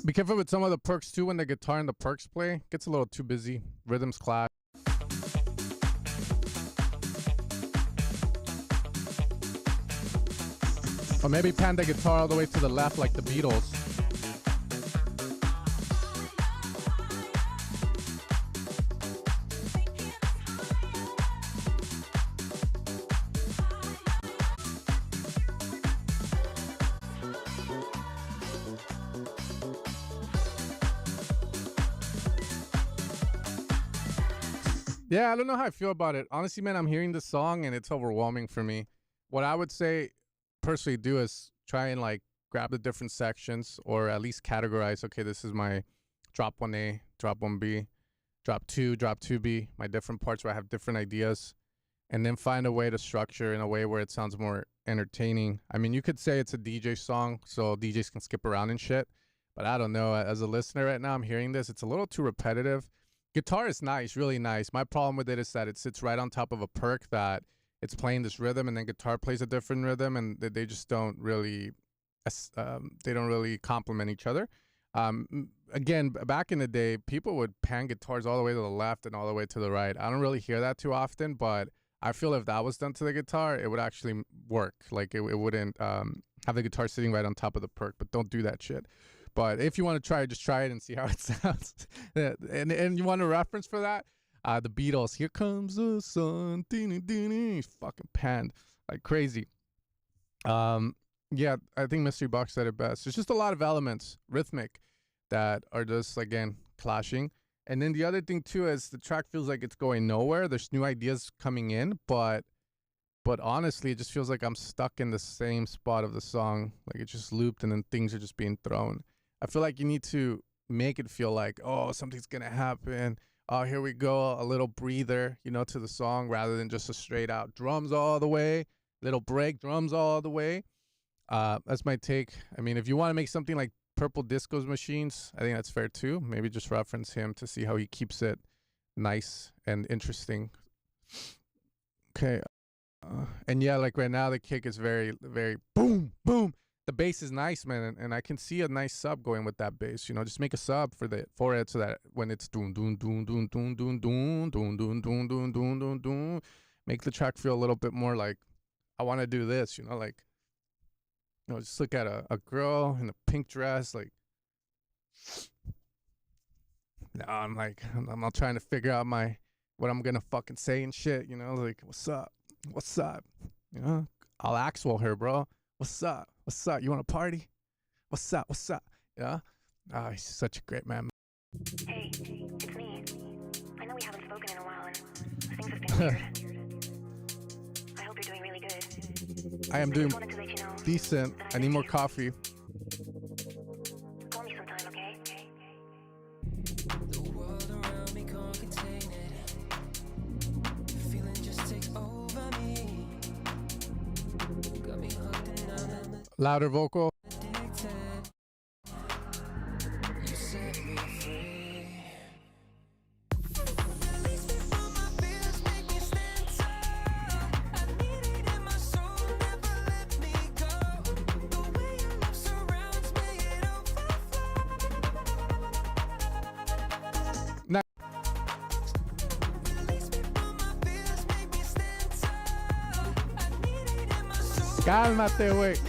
Be careful with some of the perks too when the guitar and the perks play. Gets a little too busy. Rhythms clash. Or maybe pan the guitar all the way to the left like the Beatles. Yeah, I don't know how I feel about it. Honestly, man, I'm hearing this song and it's overwhelming for me. What I would say personally do is try and like grab the different sections or at least categorize. Okay, this is my drop 1A, drop 1B, drop 2, drop 2B, my different parts where I have different ideas, and then find a way to structure in a way where it sounds more entertaining. I mean, you could say it's a DJ song, so DJs can skip around and shit, but I don't know. As a listener right now, I'm hearing this. It's a little too repetitive. Guitar is nice, really nice. My problem with it is that it sits right on top of a perk that it's playing this rhythm, and then guitar plays a different rhythm, and they just don't really, they don't really complement each other. Again, back in the day, people would pan guitars all the way to the left and all the way to the right. I don't really hear that too often, but I feel if that was done to the guitar, it would actually work. Like it wouldn't have the guitar sitting right on top of the perk, but don't do that shit. But if you want to try it, just try it and see how it sounds. and you want a reference for that? The Beatles, Here Comes the Sun, fucking panned like crazy. Yeah, I think Mystery Box said it best. There's just a lot of elements, rhythmic, that are just, again, clashing. And then the other thing, too, is the track feels like it's going nowhere. There's new ideas coming in, but honestly, it just feels like I'm stuck in the same spot of the song. Like it just looped and then things are just being thrown. I feel like you need to make it feel like, oh, something's going to happen. Oh, here we go, a little breather, you know, to the song rather than just a straight out drums all the way, little break, drums all the way. That's my take. I mean, if you want to make something like Purple Disco's Machines, I think that's fair too. Maybe just reference him to see how he keeps it nice and interesting. Okay. And yeah, like right now, the kick is very, very boom, boom. The bass is nice, man, and I can see a nice sub going with that bass. You know, just make a sub for it so that when it's doon doon doon doon doon doon doon doon doon doon doon doon doon doon, make the track feel a little bit more like I want to do this. You know, like just look at a girl in a pink dress, like. Now I'm not trying to figure out what I'm gonna fucking say and shit. You know, like what's up, what's up. You know, I'll Axwell her, bro. What's up? What's up? You want to party? What's up? What's up? Yeah? Oh, he's such a great man. Hey, it's me. I know we haven't spoken in a while and things have been weird. I hope you're doing really good. I am doing wanted to let you know decent. I need more coffee. Call me sometime, okay? The world around me can't contain it. The feeling just takes over me. Got me hooked and I'm Louder vocal. addicted. You set me free. Release me from my fears, make me stand tall. I need it in my soul, never let me go. The way your love surrounds me, it overflows. Now, Release me from my fears, make me stand tall. I need it in my soul. cálmate, güey.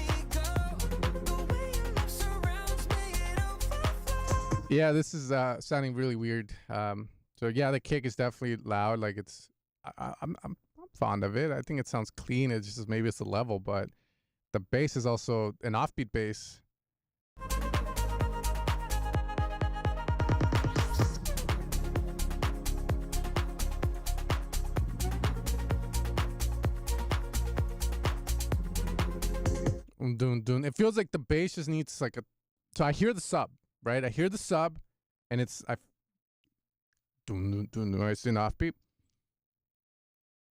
Yeah, this is sounding really weird. So yeah, the kick is definitely loud. Like I'm fond of it. I think it sounds clean. It's just maybe it's the level, but the bass is also an offbeat bass. Dun, dun. It feels like the bass just needs like a. So I hear the sub, right? I hear the sub, and it's dun, dun, dun, dun. It's an offbeat.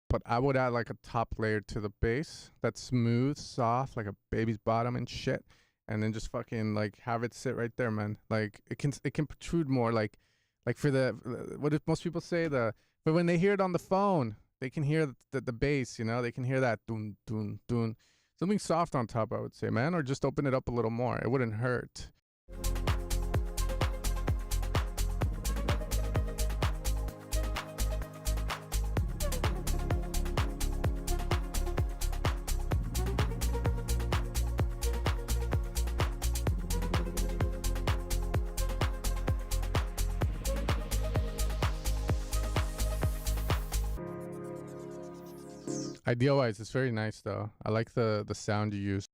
But I would add like a top layer to the bass that's smooth, soft, like a baby's bottom and shit, and then just fucking like have it sit right there, man. Like it can protrude more, like for the what did most people say but when they hear it on the phone, they can hear the bass, you know, they can hear that dun dun dun. Something soft on top, I would say, man, or just open it up a little more. It wouldn't hurt. Idea-wise, it's very nice though. I like the sound you use.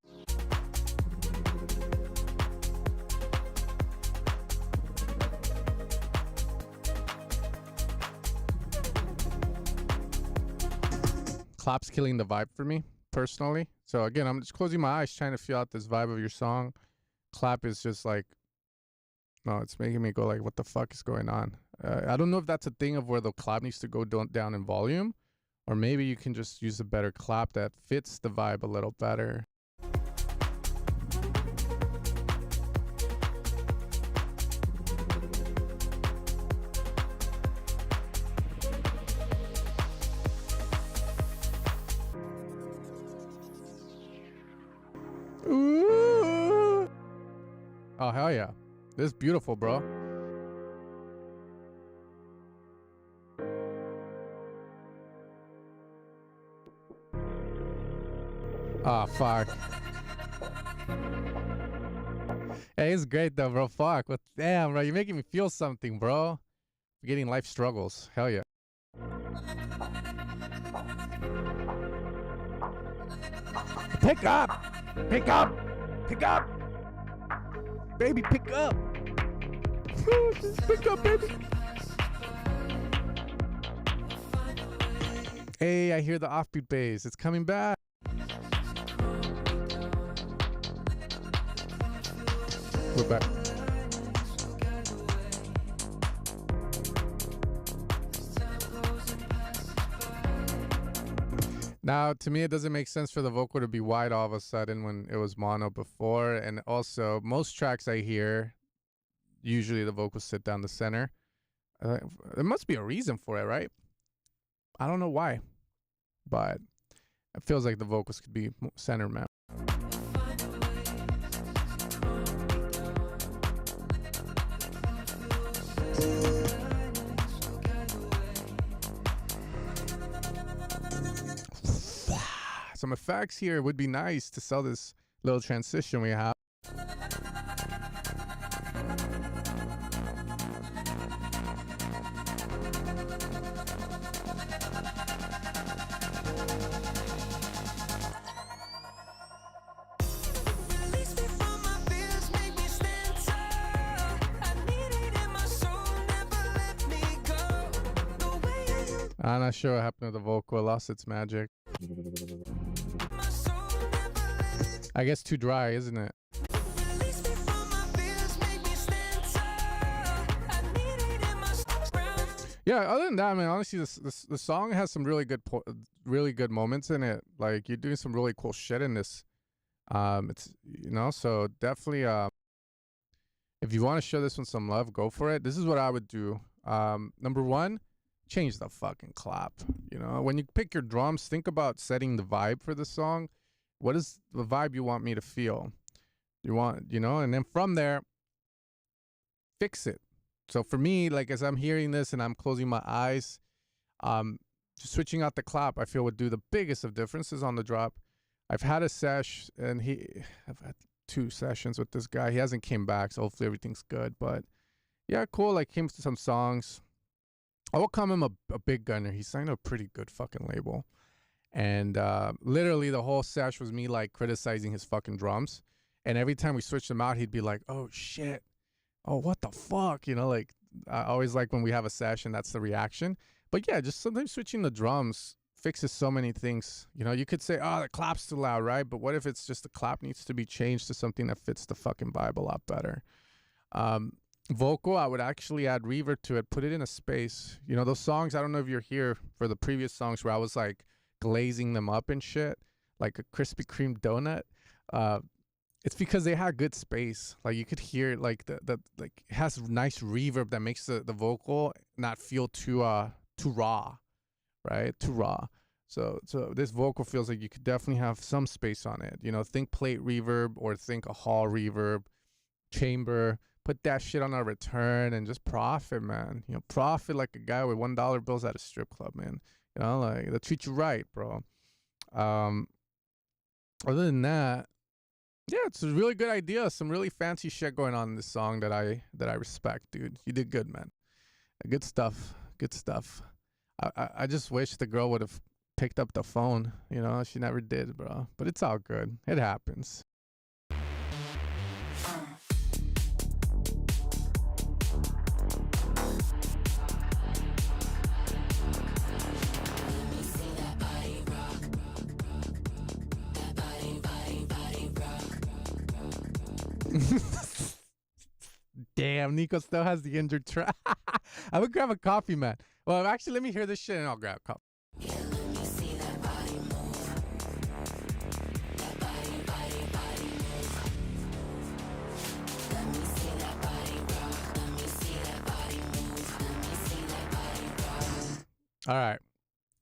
Clap's killing the vibe for me personally. So again, I'm just closing my eyes trying to feel out this vibe of your song. Clap is just like, no, it's making me go like, what the fuck is going on? I don't know if that's a thing of where the clap needs to go down in volume, or maybe you can just use a better clap that fits the vibe a little better. Ooh. Oh, hell yeah. This is beautiful, bro. Oh, fuck. Hey, it's great though, bro. Fuck. What? Damn, bro. You're making me feel something, bro. Forgetting life struggles. Hell yeah. Pick up! Pick up! Pick up! Baby, pick up! Just pick up, baby! Hey, I hear the offbeat bass. It's coming back. We're back. Now, to me, it doesn't make sense for the vocal to be wide all of a sudden when it was mono before. And also, most tracks I hear, usually the vocals sit down the center. There must be a reason for it, right? I don't know why, but it feels like the vocals could be center mount. Some effects here would be nice to sell this little transition we have. I'm not sure what happened to the vocal. It lost its magic. I guess too dry, isn't it? Yeah, other than that, I mean, honestly, the song has some really good moments in it. Like, you're doing some really cool shit in this. It's, you know, so definitely, if you want to show this one some love, go for it. This is what I would do. Number one, change the fucking clap. You know, when you pick your drums, think about setting the vibe for the song. What is the vibe you want me to feel? You want, you know, and then from there, fix it. So for me, like, as I'm hearing this and I'm closing my eyes, just switching out the clap, I feel would do the biggest of differences on the drop. I've had a sesh, and I've had 2 sessions with this guy. He hasn't came back, so hopefully everything's good. But yeah, cool. Like, came to some songs. I will call him a big gunner. He signed a pretty good fucking label. And literally the whole sesh was me like criticizing his fucking drums. And every time we switched them out, he'd be like, oh shit. Oh, what the fuck? You know, like, I always like when we have a sesh and that's the reaction. But yeah, just sometimes switching the drums fixes so many things. You know, you could say, oh, the clap's too loud, right? But what if it's just the clap needs to be changed to something that fits the fucking vibe a lot better? Vocal, I would actually add reverb to it, put it in a space. You know, those songs, I don't know if you're here for the previous songs where I was like glazing them up and shit, like a Krispy Kreme donut. It's because they had good space. Like, you could hear like like, it has nice reverb that makes the vocal not feel too raw, right? Too raw. So this vocal feels like you could definitely have some space on it. You know, think plate reverb or think a hall reverb, chamber. Put that shit on a return and just profit, man. You know, profit like a guy with $1 bills at a strip club, man. You know, like, they'll treat you right, bro. Other than that, yeah, it's a really good idea. Some really fancy shit going on in this song that I respect, dude. You did good, man. Good stuff. Good stuff. I just wish the girl would have picked up the phone. You know, she never did, bro. But it's all good. It happens. Damn, Nico still has the injured track. I would grab a coffee, man. Well, actually, let me hear this shit and I'll grab a coffee. All right.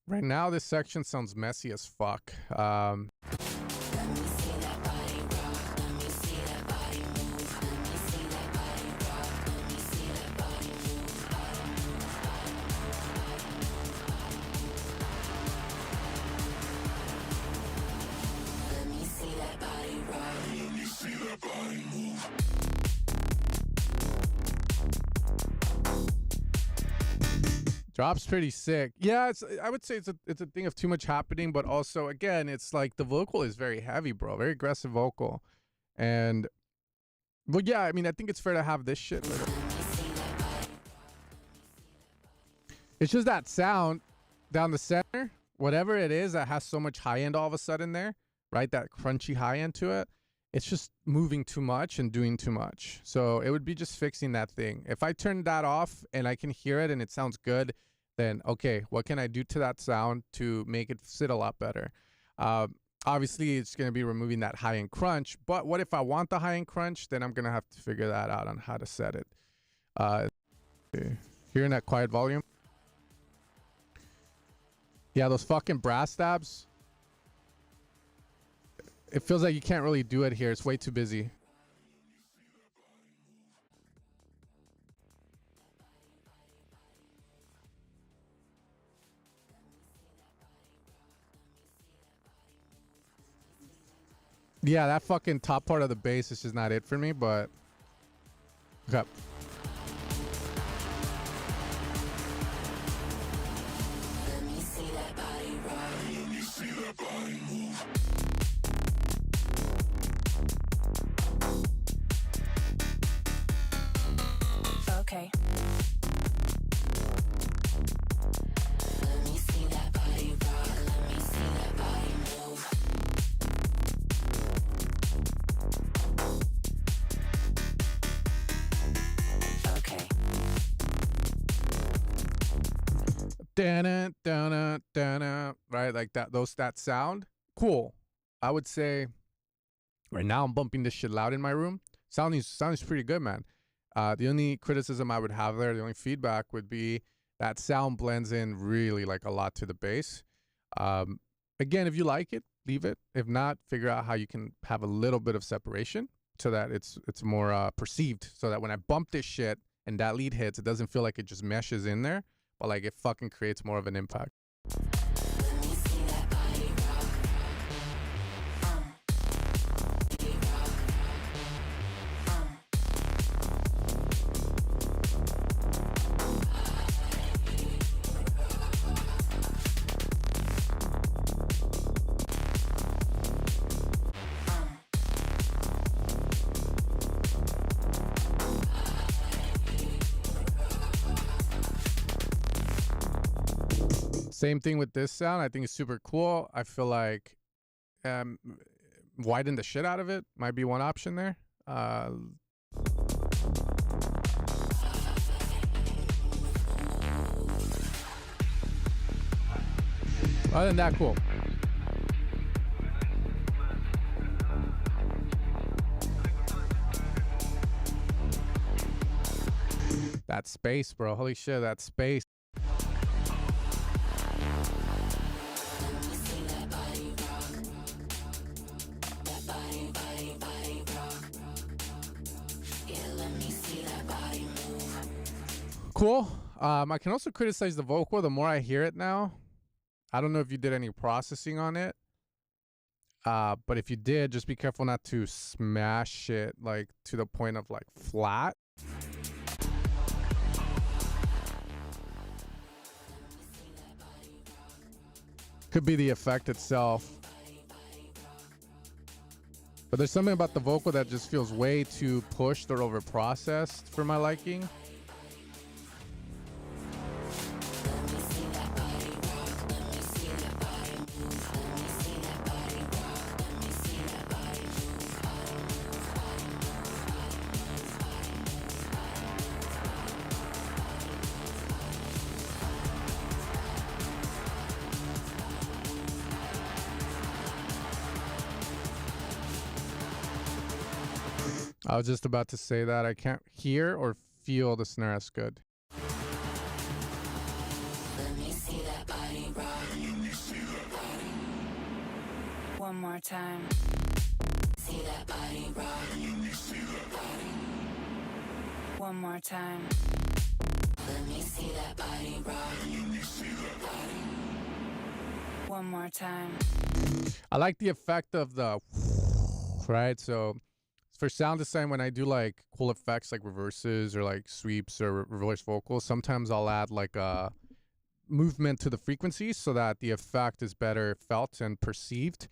Right now, this section sounds messy as fuck. Drop's pretty sick. Yeah, I would say it's a thing of too much happening, but also again, it's like the vocal is very heavy, bro. Very aggressive vocal. And well, yeah, I mean, I think it's fair to have this shit with it. It's just that sound down the center, whatever it is that has so much high end all of a sudden there, right? That crunchy high end to it. It's just moving too much and doing too much. So it would be just fixing that thing. If I turn that off and I can hear it and it sounds good, then okay, what can I do to that sound to make it sit a lot better? Obviously, it's going to be removing that high-end crunch, but what if I want the high-end crunch? Then I'm going to have to figure that out on how to set it. Hearing that quiet volume? Yeah, those fucking brass stabs. It feels like you can't really do it here. It's way too busy. Yeah, that fucking top part of the bass is just not it for me, but okay. Let me see that body rock. Let me see that body move. Okay. Let me see that body rock. Let me see that body move. Okay. Dana, dana, dana, right? Like that, that sound. Cool. I would say right now I'm bumping this shit loud in my room. Sounding's pretty good, man. The only criticism I would have there, the only feedback would be that sound blends in really like a lot to the bass. Again, if you like it, leave it. If not, figure out how you can have a little bit of separation so that it's more perceived, so that when I bump this shit and that lead hits, it doesn't feel like it just meshes in there, but like it fucking creates more of an impact. Let me see that body rock. Same thing with this sound. I think it's super cool. I feel like widen the shit out of it might be one option there. Other than that, cool. That space, bro. Holy shit, that space. Cool. I can also criticize the vocal the more I hear it now. I don't know if you did any processing on it. But if you did, just be careful not to smash it like to the point of like flat. Could be the effect itself. But there's something about the vocal that just feels way too pushed or over processed for my liking. I was just about to say that I can't hear or feel the snare as good. Let me see that body rock. One more time. See that body rock. One more time. Let me see that body rock. One more time. I like the effect of the right. So for sound design, when I do like cool effects like reverses or like sweeps or reverse vocals, sometimes I'll add like a movement to the frequencies so that the effect is better felt and perceived.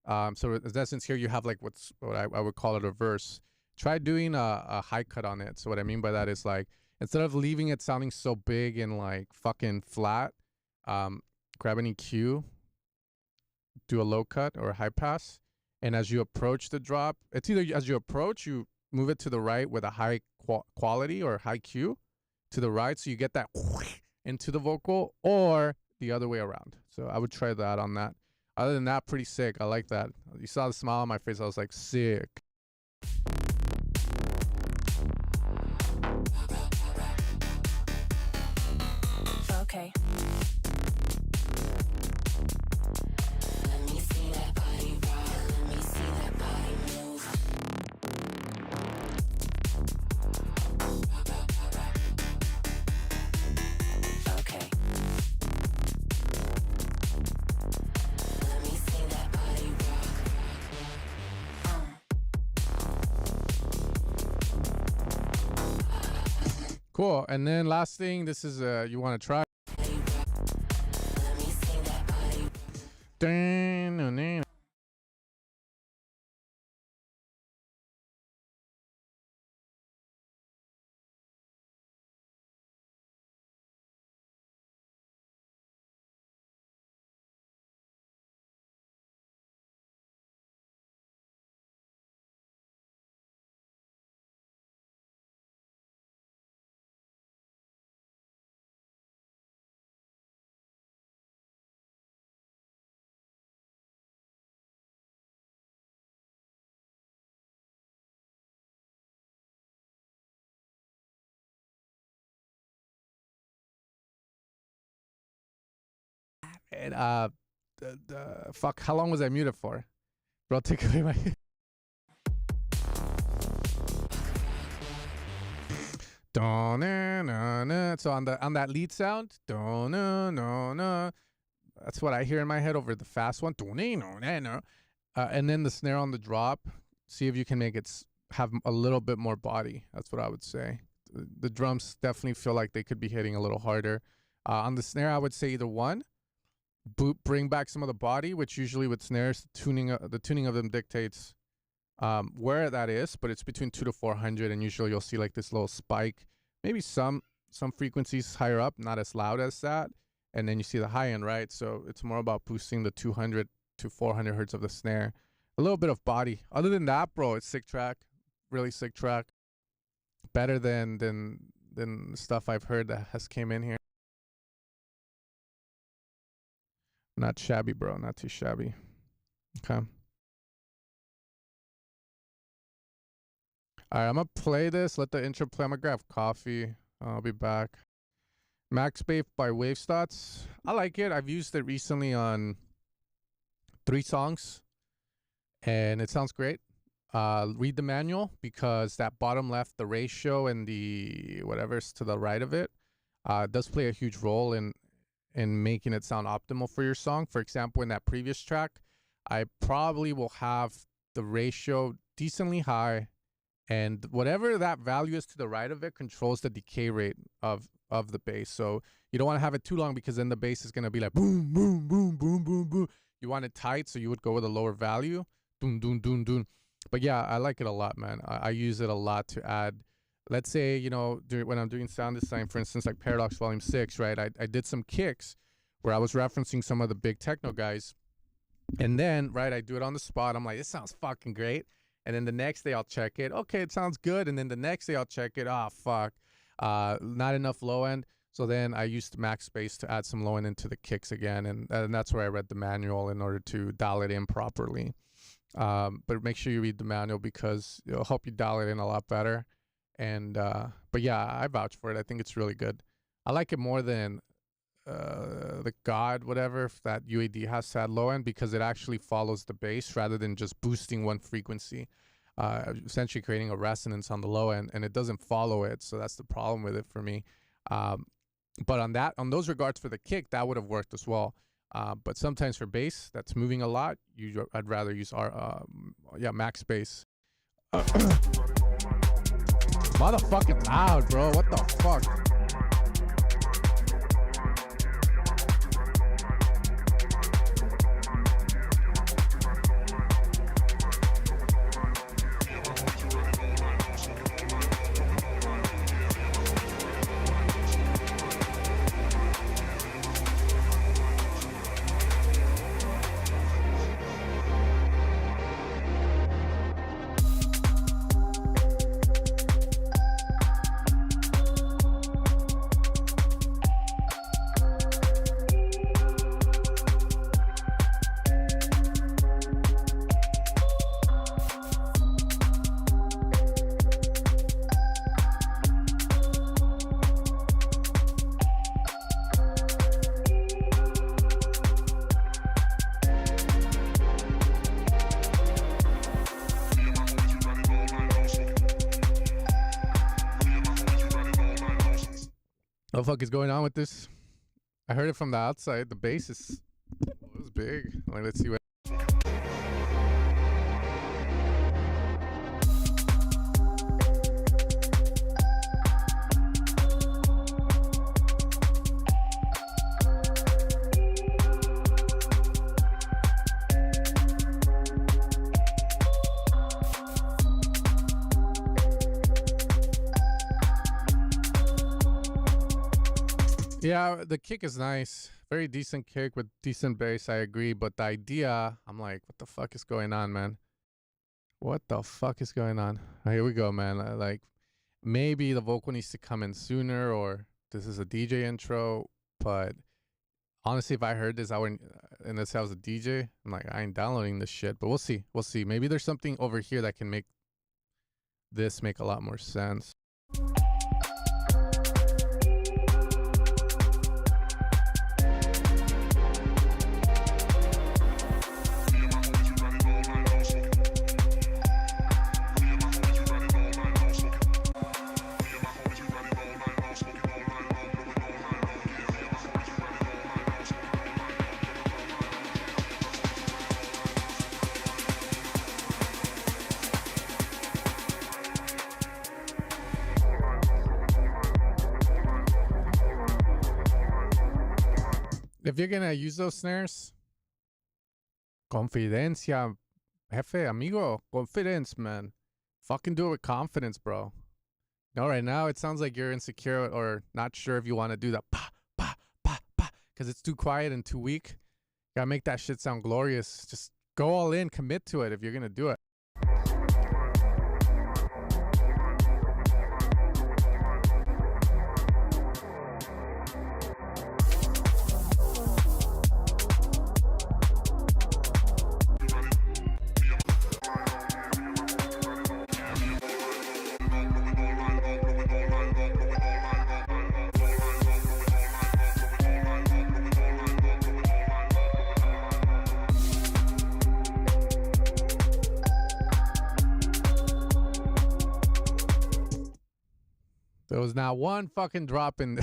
So in essence here you have like what I would call a reverse. Try doing a high cut on it. So what I mean by that is like, instead of leaving it sounding so big and like fucking flat, grab an EQ, do a low cut or a high pass. And as you approach the drop, it's either as you approach, you move it to the right with a high quality or high Q to the right. So you get that into the vocal, or the other way around. So I would try that on that. Other than that, pretty sick. I like that. You saw the smile on my face. I was like, sick. Okay. Let me see that body rock. Let me see that body move. Okay. Let me see that body rock. Cool. And then last thing, this is you want to try. Let me see that body. And fuck, how long was I muted for? Bro, take away my. So on that lead sound, that's what I hear in my head over the fast one. And then the snare on the drop. See if you can make it have a little bit more body. That's what I would say. The drums definitely feel like they could be hitting a little harder. On the snare, I would say either one. Bring back some of the body, which usually with snares, the tuning of them dictates where that is, but it's between 200 to 400, and usually you'll see like this little spike, maybe some frequencies higher up, not as loud as that, and then you see the high end, right? So it's more about boosting the 200 to 400 hertz of the snare, a little bit of body. Other than that, bro, it's sick track, really sick track, better than stuff I've heard that has came in here. Not shabby, bro. Not too shabby. Okay. All right, I'm going to play this. Let the intro play. I'm going to grab coffee. I'll be back. Max Babe by Wavestats. I like it. I've used it recently on 3 songs, and it sounds great. Read the manual, because that bottom left, the ratio and the whatever's to the right of it, does play a huge role in making it sound optimal for your song. For example, in that previous track, I probably will have the ratio decently high, and whatever that value is to the right of it controls the decay rate of of the bass. So you don't want to have it too long because then the bass is going to be like boom, boom, boom, boom, boom, boom, boom. You want it tight, so you would go with a lower value. Doom, doom, doom, doom. But yeah, I like it a lot, man. I use it a lot to add. Let's say, you know, when I'm doing sound design, for instance, like Paradox Volume 6, right? I did some kicks where I was referencing some of the big techno guys. And then, right, I do it on the spot. I'm like, this sounds fucking great. And then the next day I'll check it. Okay, it sounds good. And then the next day I'll check it. Oh, fuck. Not enough low end. So then I used Max Space to add some low end into the kicks again. And that's where I read the manual in order to dial it in properly. But make sure you read the manual because it'll help you dial it in a lot better. And but yeah, I vouch for it. I think it's really good. I like it more than the God whatever that UAD has to add low end because it actually follows the bass rather than just boosting one frequency, essentially creating a resonance on the low end, and it doesn't follow it. So that's the problem with it for me. But on those regards for the kick, that would have worked as well. But sometimes for bass that's moving a lot, I'd rather use our Max Bass. Motherfucking loud, bro. What the fuck? What the fuck is going on with this? I heard it from the outside. The bass is it was big. Like, let's see what. Yeah, the kick is nice. Very decent kick with decent bass, I agree. But the idea, I'm like, what the fuck is going on, man? What the fuck is going on? Here we go, man. Like, maybe the vocal needs to come in sooner, or this is a DJ intro. But honestly, if I heard this, I wouldn't, and this I was a DJ, I'm like, I ain't downloading this shit. But we'll see. We'll see. Maybe there's something over here that can make this make a lot more sense. If you're gonna use those snares, confidencia, jefe, amigo, confidence, man. Fucking do it with confidence, bro. No, right now it sounds like you're insecure or not sure if you want to do that pa pa pa pa because it's too quiet and too weak. Gotta make that shit sound glorious. Just go all in, commit to it if you're gonna do it. There was not one fucking drop in.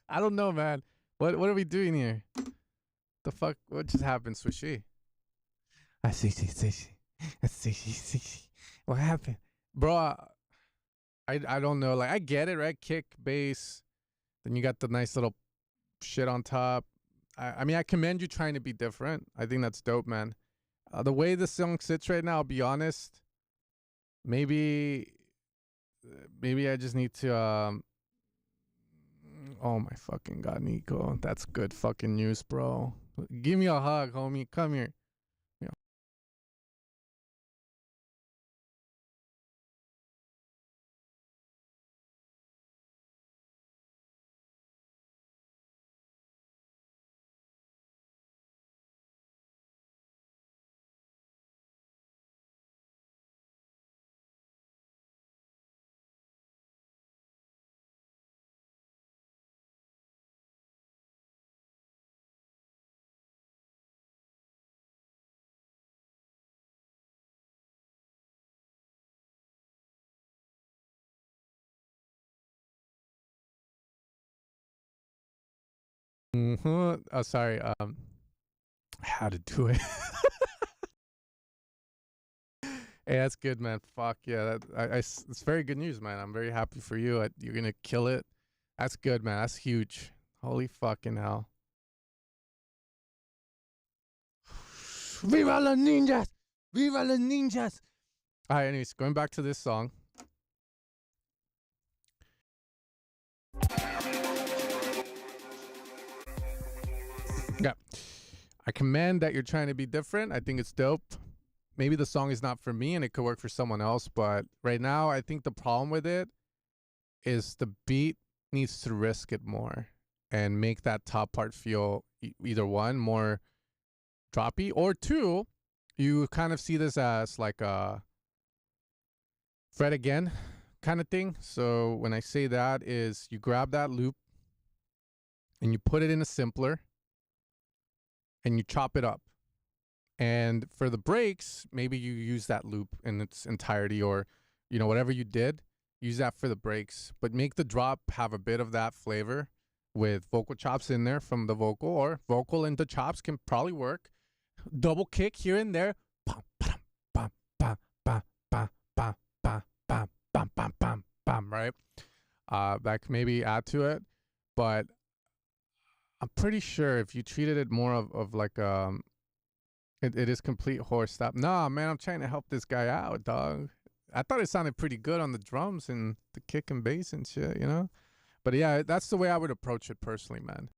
I don't know, man. What are we doing here? The fuck? What just happened, Swishy? I see. What happened, bro? I don't know. Like, I get it, right? Kick, bass. Then you got the nice little shit on top. I mean, I commend you trying to be different. I think that's dope, man. The way the song sits right now, I'll be honest. Maybe I just need to. Oh my fucking god, Nico, that's good fucking news, bro. Give me a hug, homie. Come here. Yeah. Mm-hmm. Oh, sorry. How to do it? Hey, that's good, man. Fuck yeah, it's very good news, man. I'm very happy for you. You're gonna kill it. That's good, man. That's huge. Holy fucking hell. Viva los ninjas! Viva los ninjas! All right, anyways, going back to this song. Yeah. I commend that you're trying to be different. I think it's dope. Maybe the song is not for me and it could work for someone else, but right now I think the problem with it is the beat needs to risk it more and make that top part feel either one, more droppy, or two, you kind of see this as like a fret again kind of thing. So when I say that is you grab that loop and you put it in a simpler and you chop it up. And for the breaks, maybe you use that loop in its entirety, or, you know, whatever you did, use that for the breaks, but make the drop have a bit of that flavor with vocal chops in there from the vocal, or vocal into chops can probably work. Double kick here and there. Right? That can maybe add to it, but I'm pretty sure if you treated it more of like it is complete horse stop. Nah, man, I'm trying to help this guy out, dog. I thought it sounded pretty good on the drums and the kick and bass and shit, you know? But yeah, that's the way I would approach it personally, man.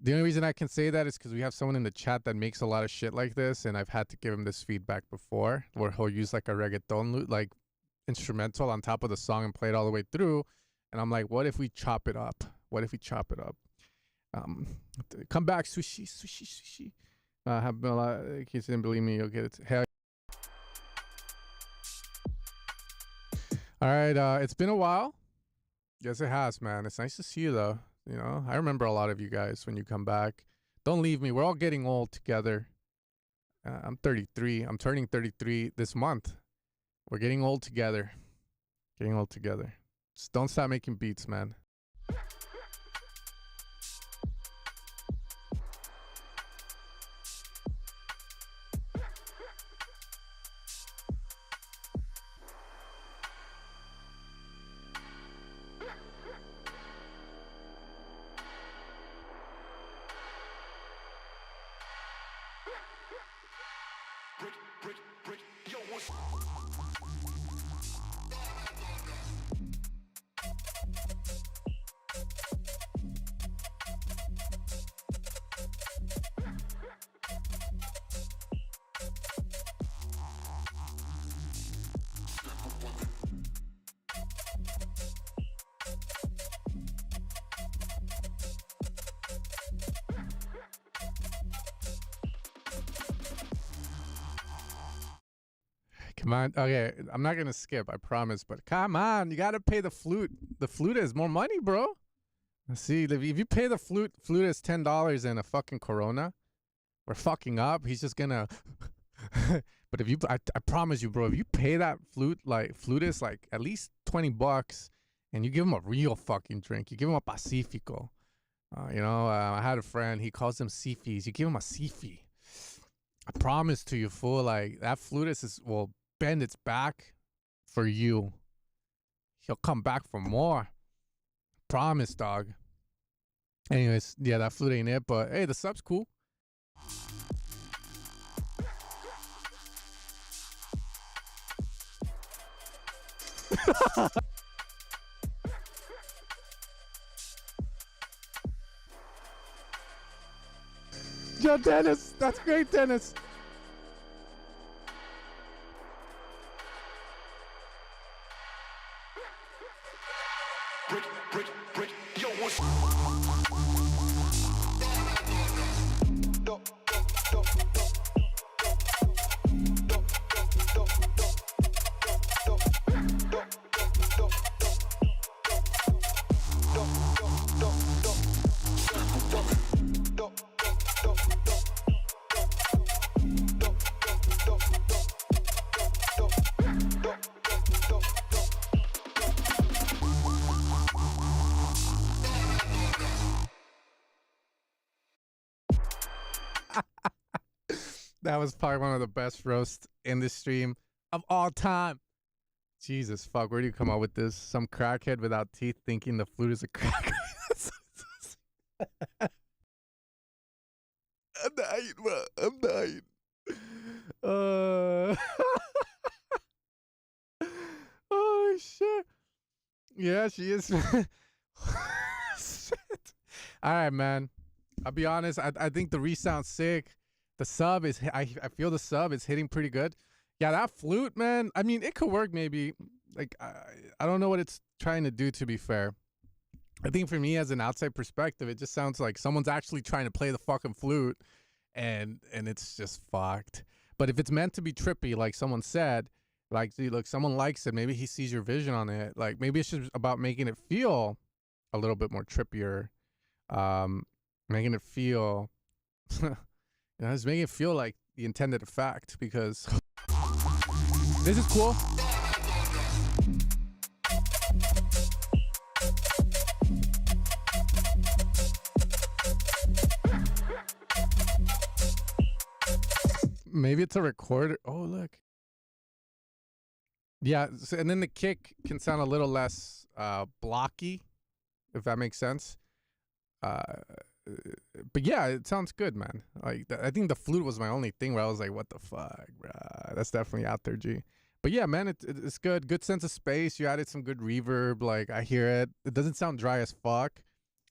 The only reason I can say that is because we have someone in the chat that makes a lot of shit like this, and I've had to give him this feedback before, where he'll use like a reggaeton like instrumental on top of the song and play it all the way through. And I'm like, what if we chop it up? What if we chop it up? Come back, sushi. Have been a lot. In case you didn't believe me, you'll get it. Hell. All right, it's been a while. Yes, it has, man. It's nice to see you, though. You know, I remember a lot of you guys when you come back. Don't leave me. We're all getting old together. I'm 33. I'm turning 33 this month. We're getting old together. Getting old together. Just don't stop making beats, man. Come on. Okay, I'm not going to skip, I promise. But come on, you got to pay the flute. The flute is more money, bro. See, if you pay the flute is $10 and a fucking Corona, we're fucking up. He's just going to... But if you... I promise you, bro, if you pay that flutist like at least $20 and you give him a real fucking drink, you give him a Pacifico. You know, I had a friend, he calls them Sifis. You give him a Sifi. I promise to you, fool, like that flutist will bend its back for you. He'll come back for more. Promise, dog. Anyways, yeah, that flute ain't it, but hey, the sub's cool. Yo, Dennis, that's great, Dennis. That was probably one of the best roasts in the stream of all time. Jesus fuck, where do you come up with this? Some crackhead without teeth thinking the flute is a crack. I'm dying, bro. I'm dying. Oh shit. Yeah, she is. Shit. All right, man. I'll be honest. I think the resound's sick. The sub is. I feel the sub is hitting pretty good. Yeah, that flute, man. I mean, it could work maybe. Like I don't know what it's trying to do. To be fair, I think for me as an outside perspective, it just sounds like someone's actually trying to play the fucking flute, and it's just fucked. But if it's meant to be trippy, like someone said, like, see, look, someone likes it. Maybe he sees your vision on it. Like maybe it's just about making it feel a little bit more trippier, making it feel, it's making it feel like the intended effect because this is cool. Maybe it's a recorder. Oh, look. Yeah, so, and then the kick can sound a little less blocky, if that makes sense. But yeah, it sounds good, man. Like I think the flute was my only thing where I was like, "What the fuck, bruh? That's definitely out there, G." But yeah, man, it's good. Good sense of space. You added some good reverb. Like I hear it. It doesn't sound dry as fuck.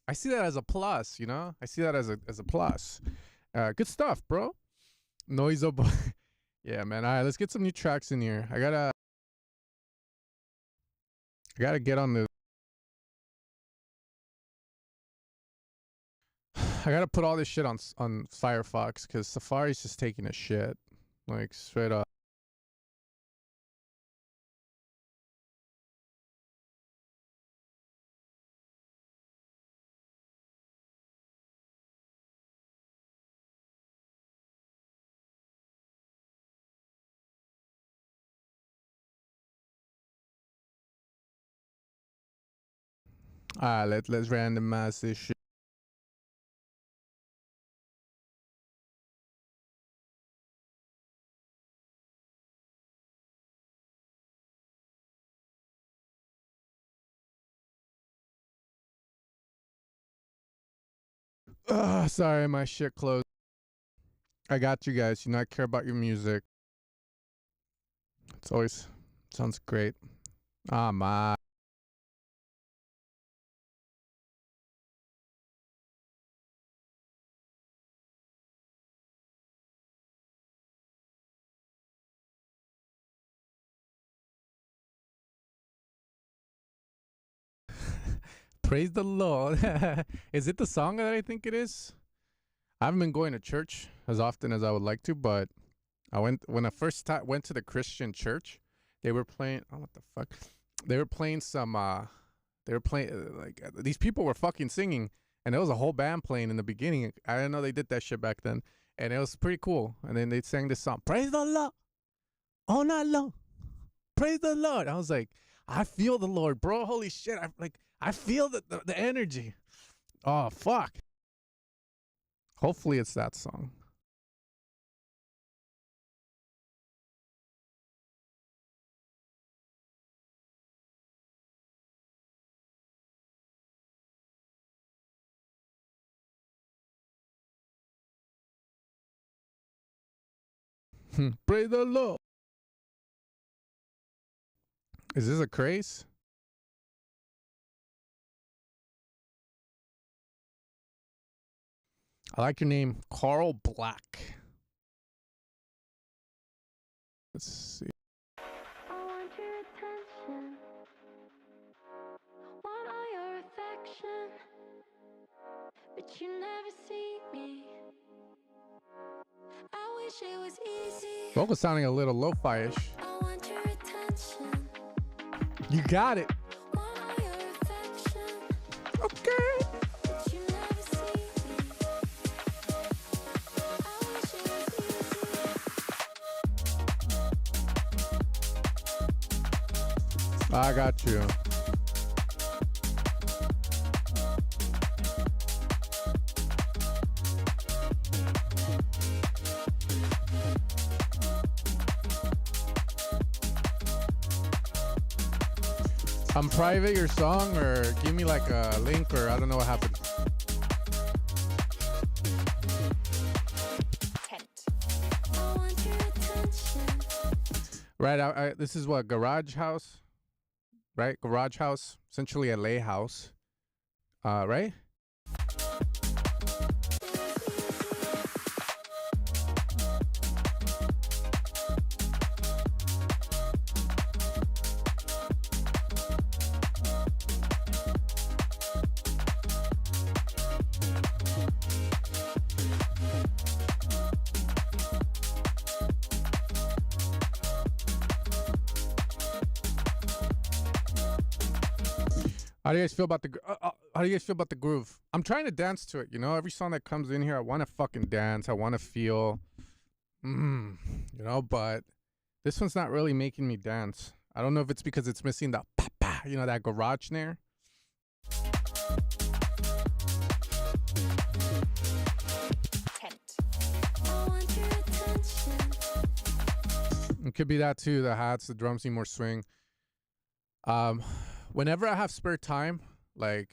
I see that as a plus. You know, I see that as a plus. Good stuff, bro. Noise up. Yeah, man. All right, let's get some new tracks in here. I gotta get on the. I gotta put all this shit on Firefox because Safari's just taking a shit, like straight up. All right, let's randomize this shit. Sorry, my shit closed. I got you guys. You know I care about your music. It's always sounds great. Ah, my. Praise the Lord. Is it the song that I think it is? I haven't been going to church as often as I would like to, but I went when I first went to the Christian church. They were playing. Oh, what the fuck? They were playing some. They were playing these people were fucking singing, and there was a whole band playing in the beginning. I didn't know they did that shit back then, and it was pretty cool. And then they sang this song, "Praise the Lord, all night long." Praise the Lord. I was like, I feel the Lord, bro. Holy shit! I feel the energy. Oh fuck. Hopefully it's that song. Praise the Lord. Is this a craze? I like your name, Carl Black. Let's see. I want your attention. Want all your affection. But you never see me. I wish it was easy. Vocal sounding a little lo-fi-ish. I want your attention. You got it. Want all your affection. Okay. But you never see me. I wish it was easy. I got you. Private your song or give me like a link or I don't know what happened. I want your attention. Right, this is what, Garage House? Right, Garage House, essentially a lay house. Right? How do you guys feel about the how do you guys feel about the groove? I'm trying to dance to it, you know. Every song that comes in here, I want to fucking dance. I want to feel, you know. But this one's not really making me dance. I don't know if it's because it's missing that, you know, that garage snare. It could be that too. The hats, the drums need more swing. Whenever I have spare time, like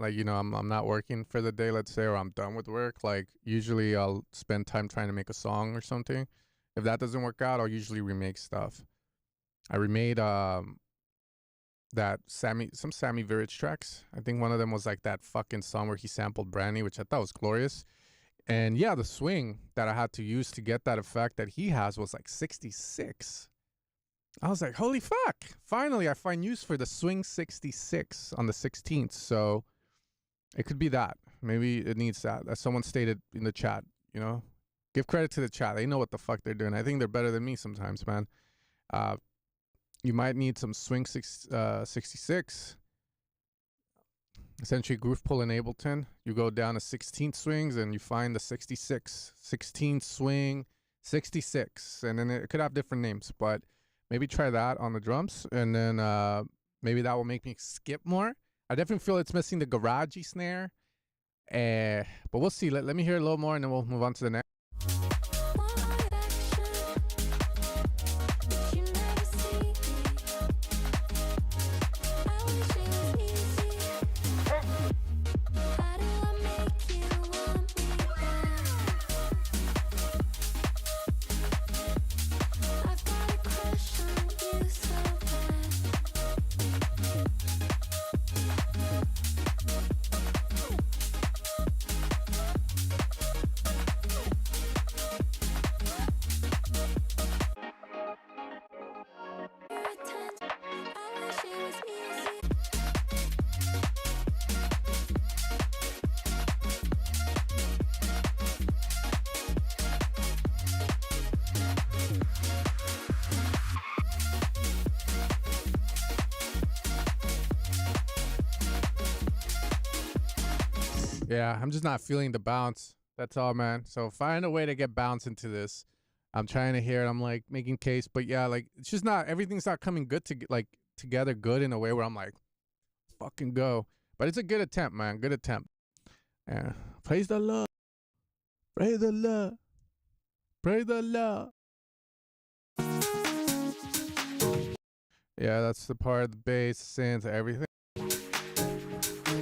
you know, I'm not working for the day, let's say, or I'm done with work, like usually I'll spend time trying to make a song or something. If that doesn't work out, I'll usually remake stuff. I remade some Sammy Virich tracks. I think one of them was like that fucking song where he sampled Brandy, which I thought was glorious. And yeah, the swing that I had to use to get that effect that he has was like 66. I was like, holy fuck. Finally, I find use for the swing 66 on the 16th. So it could be that. Maybe it needs that. As someone stated in the chat, you know, give credit to the chat. They know what the fuck they're doing. I think they're better than me sometimes, man. You might need some swing 66. Essentially, groove pull in Ableton. You go down to 16th swings and you find the 66. 16th swing 66. And then it could have different names, but maybe try that on the drums, and then maybe that will make me skip more. I definitely feel it's missing the garagey snare, but we'll see. Let me hear a little more, and then we'll move on to the next. Yeah, I'm just not feeling the bounce. That's all, man. So find a way to get bounce into this. I'm trying to hear it. I'm like making case, but yeah, like it's just not, everything's not coming good to like together good in a way where I'm like, fucking go. But it's a good attempt, man. Good attempt. Yeah. Praise the Lord. Praise the Lord. Praise the Lord. Yeah, that's the part of the bass, synth, everything.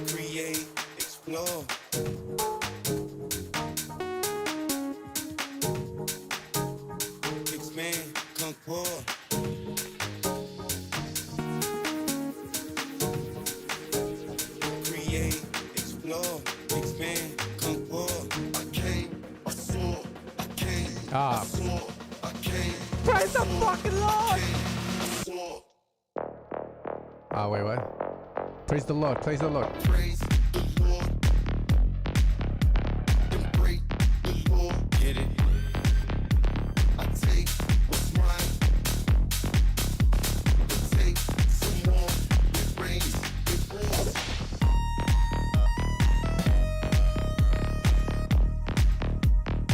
Create, explore. Create, explore, expand, conquer. I came, I saw, I came, I saw, I came. Praise the fucking Lord! Oh, wait, what? Praise the Lord, praise the Lord. Praise the Lord. And break the law. Get it? I take what's mine. And take some more. It rains, it pours.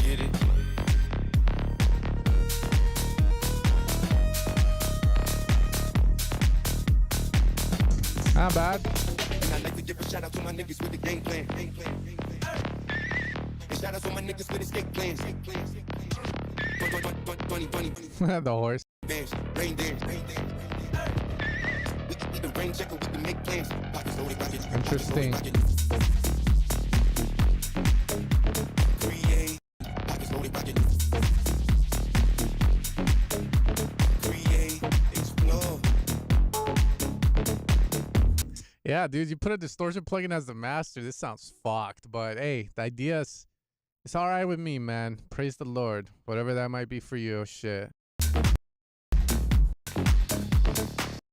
Get it? Not bad. And I'd like to give a shout out to my niggas with the game plan. And shout out to my niggas with escape plans. 20, The horse. dance, rain dance. We can the rain checker, we can make plans. Pockets loaded, pockets Interesting. Create, pockets loaded, pockets. Create, explore. Yeah, dude, you put a distortion plugin as the master. This sounds fucked, but hey, the idea's it's all right with me, man. Praise the Lord, whatever that might be for you. Shit.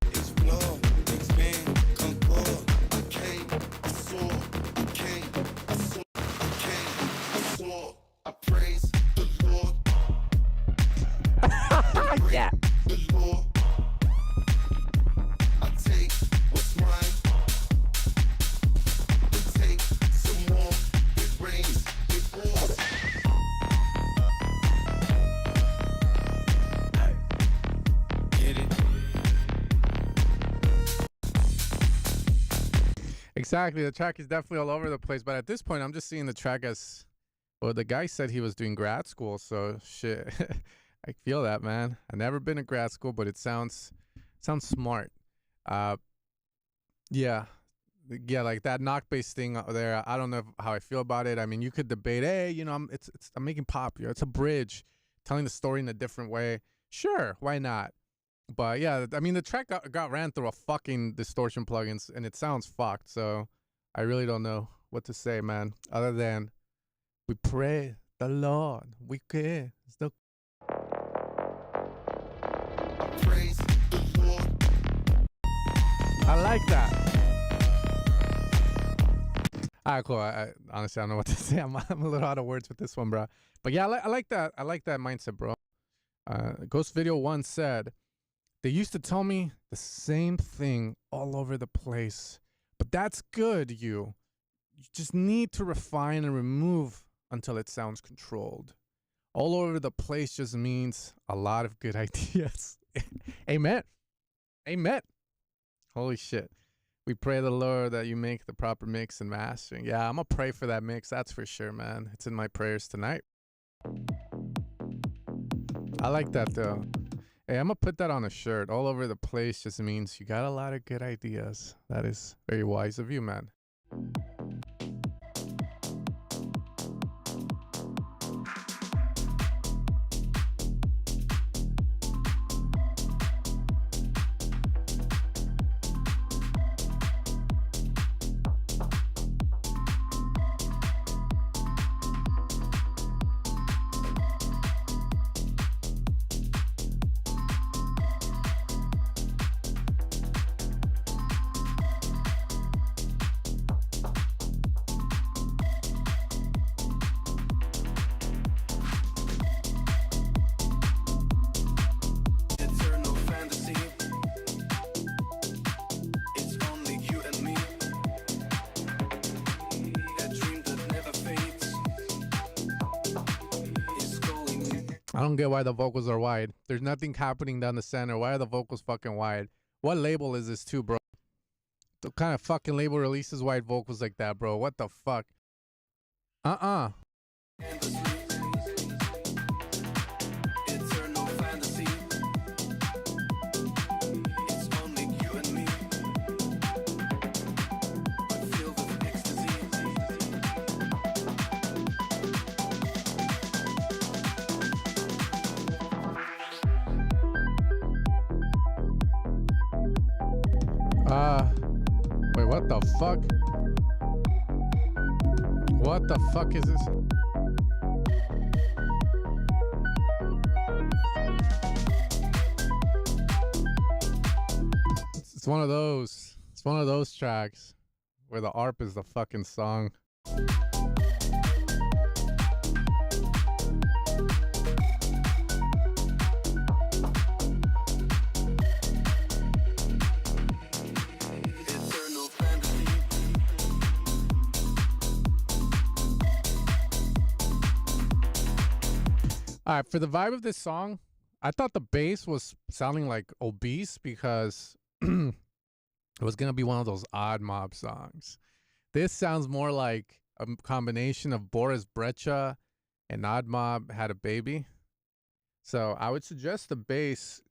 Explore, expand, conquer. I came, I saw, I came, I saw, I came, I saw. I praise the Lord. Yeah. The Lord. I take what's mine. And take some more. It rains, it pours. Get it? Exactly. The track is definitely all over the place, but at this point, I'm just seeing the track as well. The guy said he was doing grad school, so shit. I feel that, man. I've never been to grad school, but it sounds smart. Yeah, like that knock bass thing out there. I don't know how I feel about it. I mean, you could debate, hey, you know, I'm making pop. You know, it's a bridge, telling the story in a different way. Sure, why not? But yeah, I mean, the track got ran through a fucking distortion plugins, and it sounds fucked. So I really don't know what to say, man. Other than we pray the Lord, we care. Still. Praise the Lord. I like that. All right, cool. I honestly, I don't know what to say. I'm a little out of words with this one, bro. But yeah, I like that. I like that mindset, bro. Ghost Video 1 said, they used to tell me the same thing all over the place. But that's good, you. You just need to refine and remove until it sounds controlled. All over the place just means a lot of good ideas. Amen. Amen. Holy shit. We pray the Lord that you make the proper mix and mastering. Yeah, I'm going to pray for that mix. That's for sure, man. It's in my prayers tonight. I like that, though. Hey, I'm going to put that on a shirt. All over the place just means you got a lot of good ideas. That is very wise of you, man. Eternal fantasy. It's only you and me. A dream that never fades. Is going. I don't get why the vocals are wide. There's nothing happening down the center. Why are the vocals fucking wide? What label is this too, bro? The kind of fucking label releases wide vocals like that, bro? What the fuck? Eternal fantasy. It's only you and me. But filled with ecstasy. Wait, what the fuck? What the fuck is this? It's one of those. It's one of those tracks where the ARP is the fucking song. All right, for the vibe of this song, I thought the bass was sounding like obese because it was going to be one of those odd mob songs. This sounds more like a combination of Boris Brecha and Odd Mob had a baby. So I would suggest the bass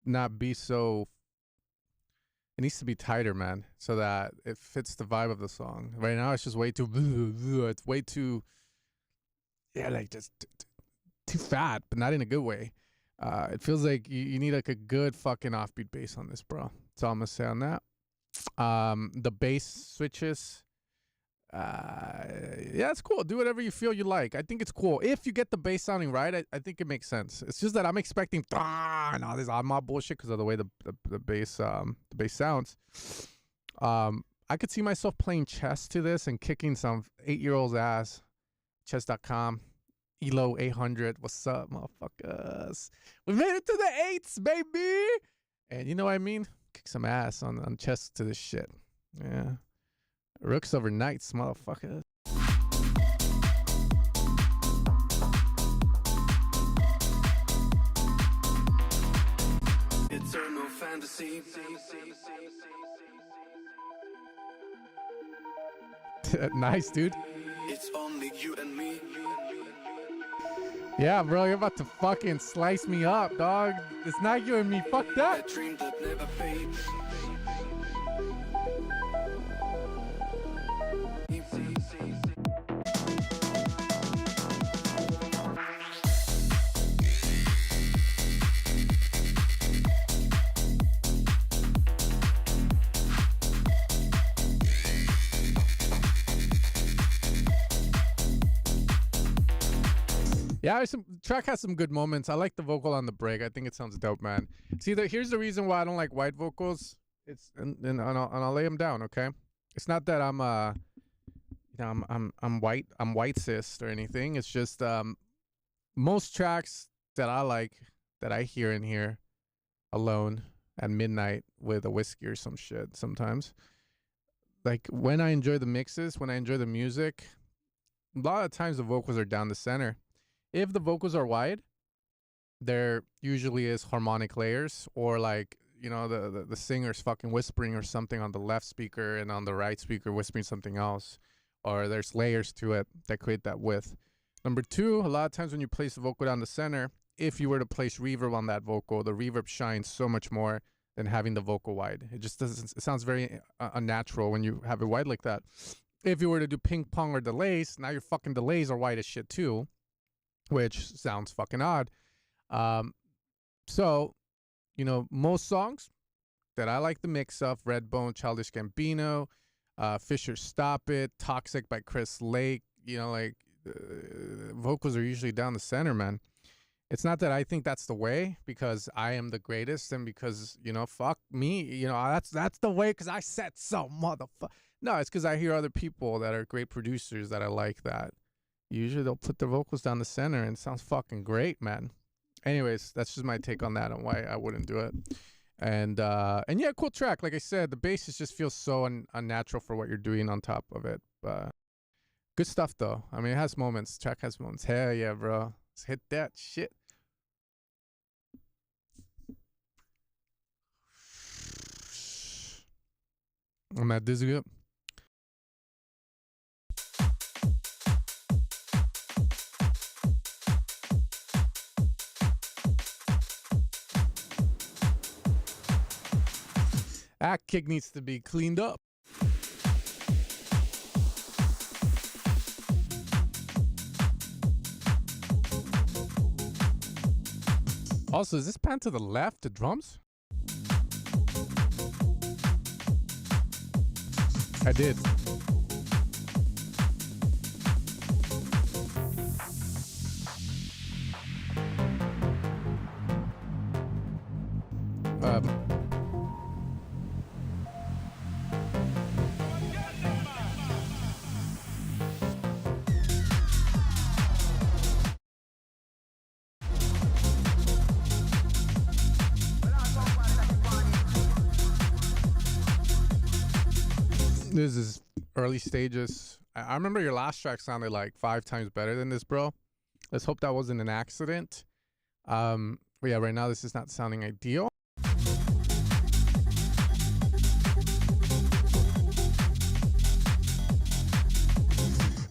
not be so... It needs to be tighter, man, so that it fits the vibe of the song. Right now, it's just way too... It's way too... Yeah, like just... too fat, but not in a good way. It feels like you need like a good fucking offbeat bass on this, bro. That's all I'm gonna say on that. The bass switches, yeah, it's cool. Do whatever you feel you like. I think it's cool if you get the bass sounding right. I think it makes sense. It's just that I'm expecting and all this odd mob bullshit because of the way the bass sounds. I could see myself playing chess to this and kicking some 8-year-old's ass. Chess.com. Elo 800, what's up, motherfuckers? We made it to the 8s, baby! And you know what I mean? Kick some ass on chess to this shit. Yeah. Rooks over knights, motherfuckers. Eternal fantasy. Nice, dude. It's only you and me. Yeah, bro, you're about to fucking slice me up, dog. It's not you and me. Fuck that. A dream that never fades. Yeah, track has some good moments. I like the vocal on the break. I think it sounds dope, man. See, here's the reason why I don't like white vocals. It's and I'll lay them down, okay? It's not that I'm I'm white cis or anything. It's just most tracks that I like, that I hear in here alone at midnight with a whiskey or some shit sometimes. Like when I enjoy the mixes, when I enjoy the music, a lot of times the vocals are down the center. If the vocals are wide, there usually is harmonic layers, or like, you know, the singer's fucking whispering or something on the left speaker and on the right speaker whispering something else, or there's layers to it that create that width. Number two, a lot of times when you place the vocal down the center, if you were to place reverb on that vocal, the reverb shines so much more than having the vocal wide. It just doesn't, it sounds very unnatural when you have it wide like that. If you were to do ping pong or delays, now your fucking delays are wide as shit too, which sounds fucking odd. So, you know, most songs that I like the mix of, Redbone, Childish Gambino, Fisher Stop It, Toxic by Chris Lake, you know, like vocals are usually down the center, man. It's not that I think that's the way because I am the greatest and because, you know, fuck me, you know, that's the way because I said so, motherfucker. No, it's because I hear other people that are great producers that I like that. Usually they'll put their vocals down the center and it sounds fucking great, man. Anyways, that's just my take on that and why I wouldn't do it. And yeah, cool track. Like I said, the bass just feels so unnatural for what you're doing on top of it. But good stuff though. I mean, it has moments. Track has moments. Hell yeah, bro. Let's hit that shit. I'm at dizzy up. That kick needs to be cleaned up. Also, is this pan to the left, the drums? I did. This is early stages. I remember your last track sounded like 5 times better than this, bro. Let's hope that wasn't an accident. But yeah, right now this is not sounding ideal.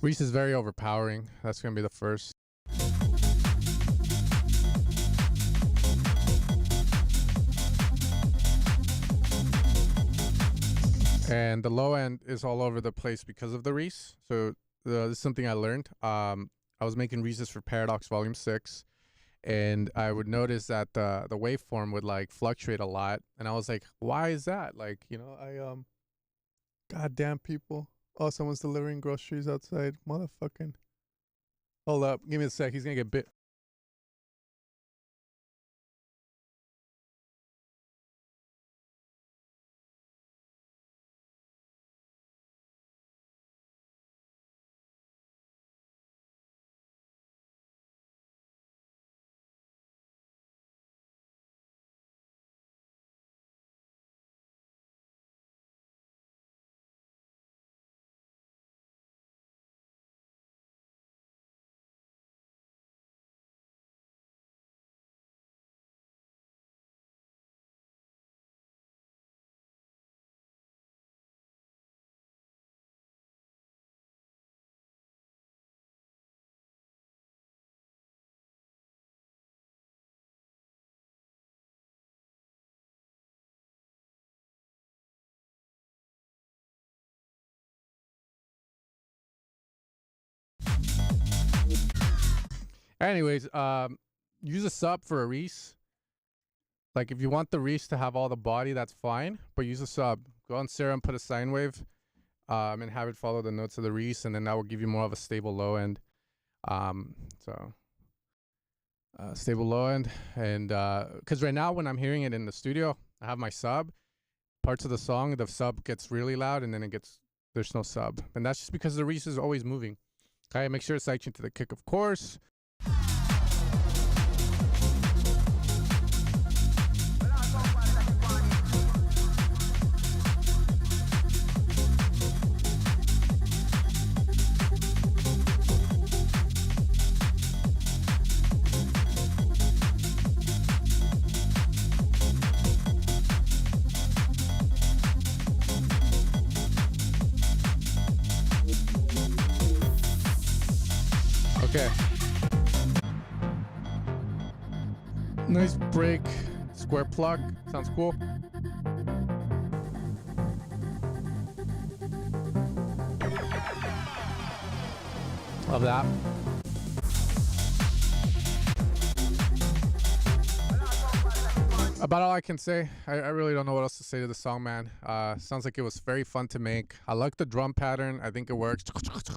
Reese is very overpowering. That's gonna be the first. And the low end is all over the place because of the Reese. So this is something I learned. I was making Reeses for Paradox Volume 6, and I would notice that the waveform would like fluctuate a lot. And I was like, why is that? Like, you know, goddamn people. Oh, someone's delivering groceries outside. Motherfucking. Hold up. Give me a sec. He's gonna get bit. Anyways, use a sub for a Reese. Like if you want the Reese to have all the body, that's fine. But use a sub. Go on Serum, put a sine wave, and have it follow the notes of the Reese, and then that will give you more of a stable low end. Stable low end, and because right now when I'm hearing it in the studio, I have my sub. Parts of the song, the sub gets really loud, and then there's no sub, and that's just because the Reese is always moving. Okay, make sure it's sidechain to the kick, of course. Okay. Nice break. Square plug. Sounds cool. Love that. About all I can say. I really don't know what else to say to the song, man. Sounds like it was very fun to make. I like the drum pattern. I think it works,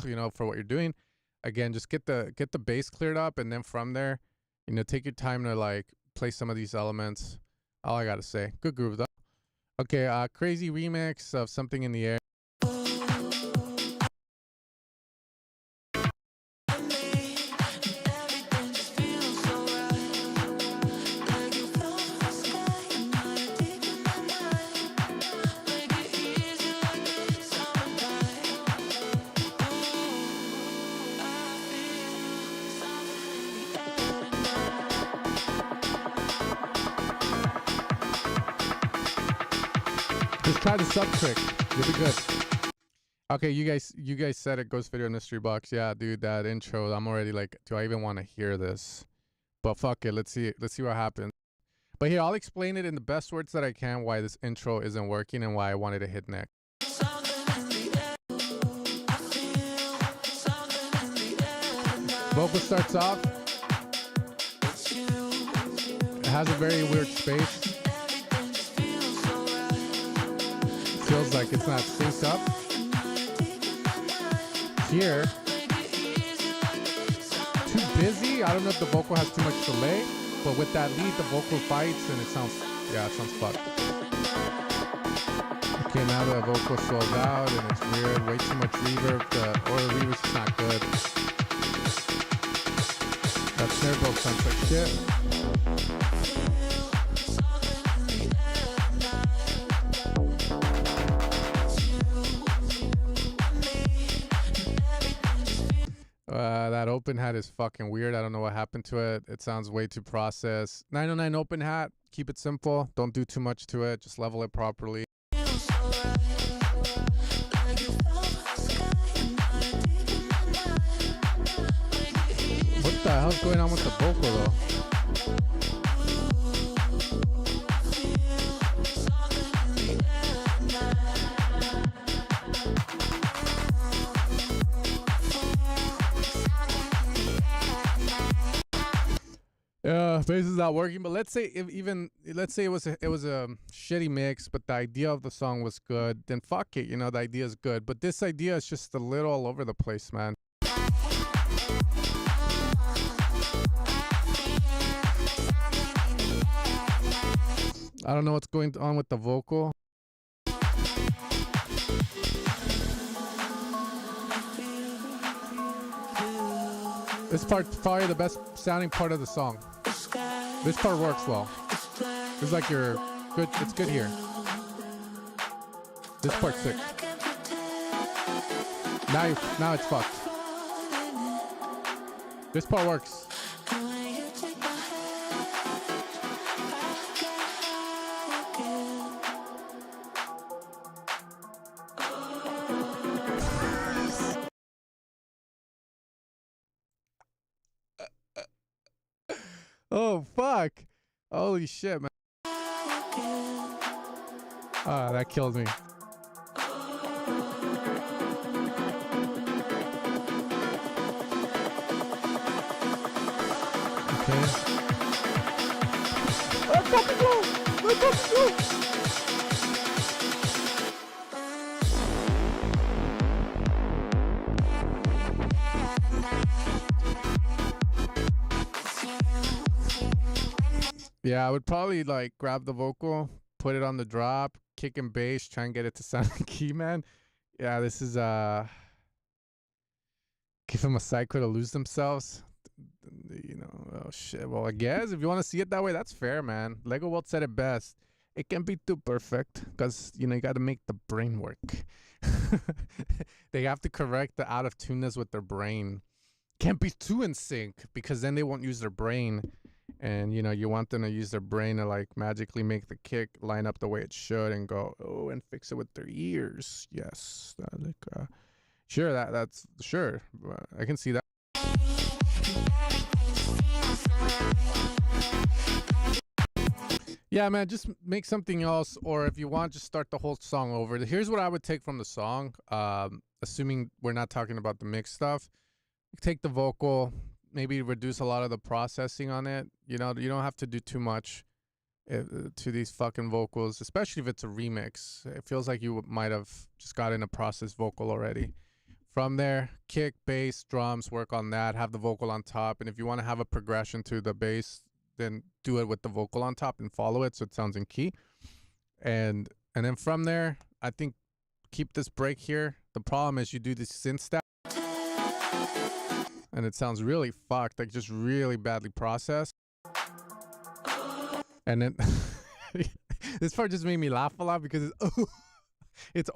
you know, for what you're doing. Again, just get the bass cleared up, and then from there, you know, take your time to like play some of these elements. All I gotta say. Good groove though. Okay, crazy remix of Something in the Air. Just try the sub trick. You'll be good. Okay, you guys said it. Ghost Video Mystery Box. Yeah, dude, that intro. I'm already like, do I even want to hear this? But fuck it. Let's see what happens. But here, I'll explain it in the best words that I can why this intro isn't working and why I wanted to hit next. Vocal starts off. It has a very weird space. Feels like it's not synced up. Here, too busy. I don't know if the vocal has too much delay, but with that lead, the vocal fights and it sounds fucked. Okay, now the vocal slows out and it's weird. Way too much reverb. The reverb's just not good. That snare bowl sounds like shit. That open hat is fucking weird. I don't know what happened to it. It sounds way too processed. 909 open hat. Keep it simple. Don't do too much to it. Just level it properly. What the hell's going on with the vocal though? Yeah, bass is not working. But let's say let's say it was a shitty mix, but the idea of the song was good. Then fuck it, the idea is good. But this idea is just a little all over the place, man. I don't know what's going on with the vocal. This part's probably the best sounding part of the song. This part works well. It's like you're good. It's good here. This part's sick. Now it's fucked. This part works. Oh, fuck. Holy shit, man. Ah, that killed me. Okay. Let's fucking go! Let's fucking go! Yeah, I would probably like grab the vocal, put it on the drop, kick and bass, try and get it to sound key, man. Yeah, this is give them a cycle to lose themselves. Oh shit. Well, I guess if you want to see it that way, that's fair, man. Lego World said it best. It can't be too perfect because you got to make the brain work. They have to correct the out of tuneness with their brain. Can't be too in sync because then they won't use their brain. And, you want them to use their brain to, like, magically make the kick line up the way it should and go, oh, and fix it with their ears. Yes. Sure, that's, sure. I can see that. Yeah, man, just make something else. Or if you want, just start the whole song over. Here's what I would take from the song, assuming we're not talking about the mix stuff. Take the vocal, maybe reduce a lot of the processing on it. You don't have to do too much to these fucking vocals, especially if it's a remix. It feels like you might have just gotten a processed vocal already. From there, kick, bass, drums, work on that, have the vocal on top. And if you want to have a progression to the bass, then do it with the vocal on top and follow it so it sounds in key. And then from there, I think keep this break here. The problem is you do this synth step and it sounds really fucked, like just really badly processed. And then this part just made me laugh a lot because it's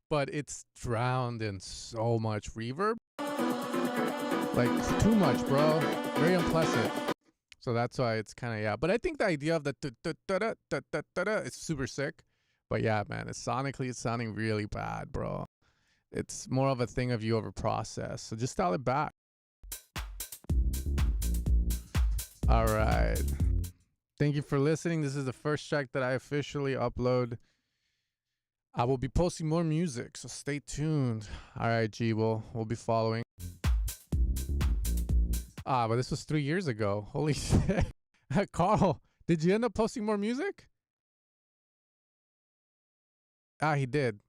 but it's drowned in so much reverb. Like too much, bro. Very unpleasant. So that's why it's kind of, yeah. But I think the idea of the is super sick. But yeah, man, sonically it's sounding really bad, bro. It's more of a thing of you over process. So just dial it back. All right. Thank you for listening. This is the first track that I officially upload. I will be posting more music, so stay tuned. All right, G, we'll be following. But this was 3 years ago. Holy shit. Carl, did you end up posting more music? He did.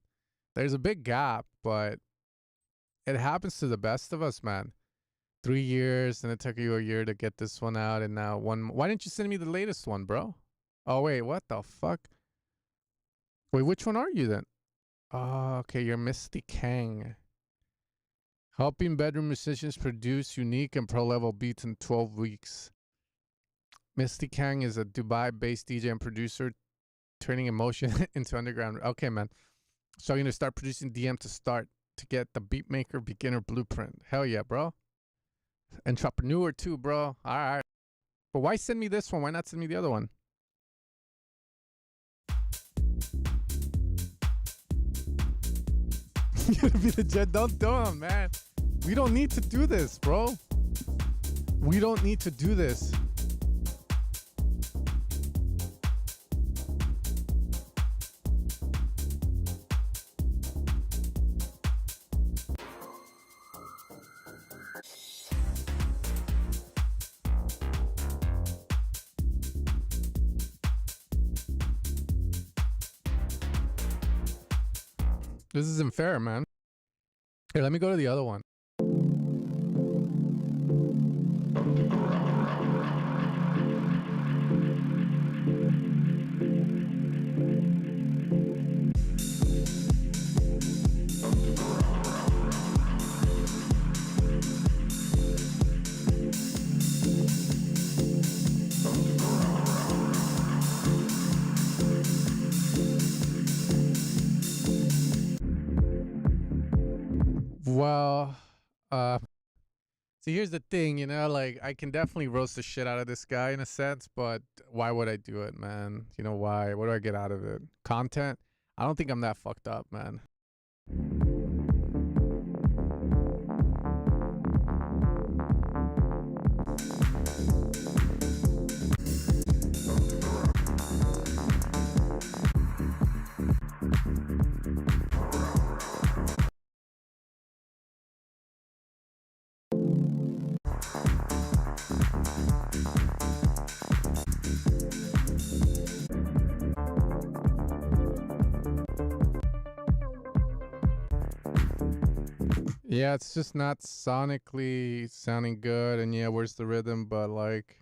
There's a big gap, but it happens to the best of us, man. 3 years, and it took you a year to get this one out, and now one. Why didn't you send me the latest one, bro? Oh, wait, what the fuck? Wait, which one are you then? Oh, okay, you're Misty Kang. Helping bedroom musicians produce unique and pro-level beats in 12 weeks. Misty Kang is a Dubai-based DJ and producer turning emotion into underground. Okay, man. So you're going to start producing DM to start. to get the Beatmaker Beginner Blueprint. Hell yeah, bro. Entrepreneur too, bro. All right. But why send me this one? Why not send me the other one? You gotta be the jet. Don't do him, man. We don't need to do this, bro. We don't need to do this. This isn't fair, man. Here, let me go to the other one. Well, see, here's the thing, you know, like I can definitely roast the shit out of this guy in a sense, but why would I do it, man? You know why? What do I get out of it? Content? I don't think I'm that fucked up, man. Yeah, it's just not sonically sounding good, and yeah, where's the rhythm? But like,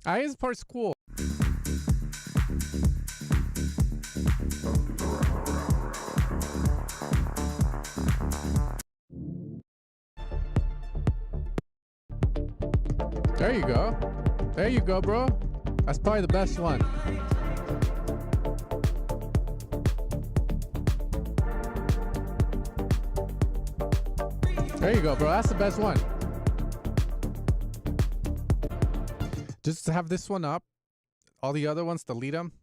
his part's cool. There you go. There you go, bro. That's probably the best one. There you go, bro. That's the best one. Just to have this one up. All the other ones, delete them.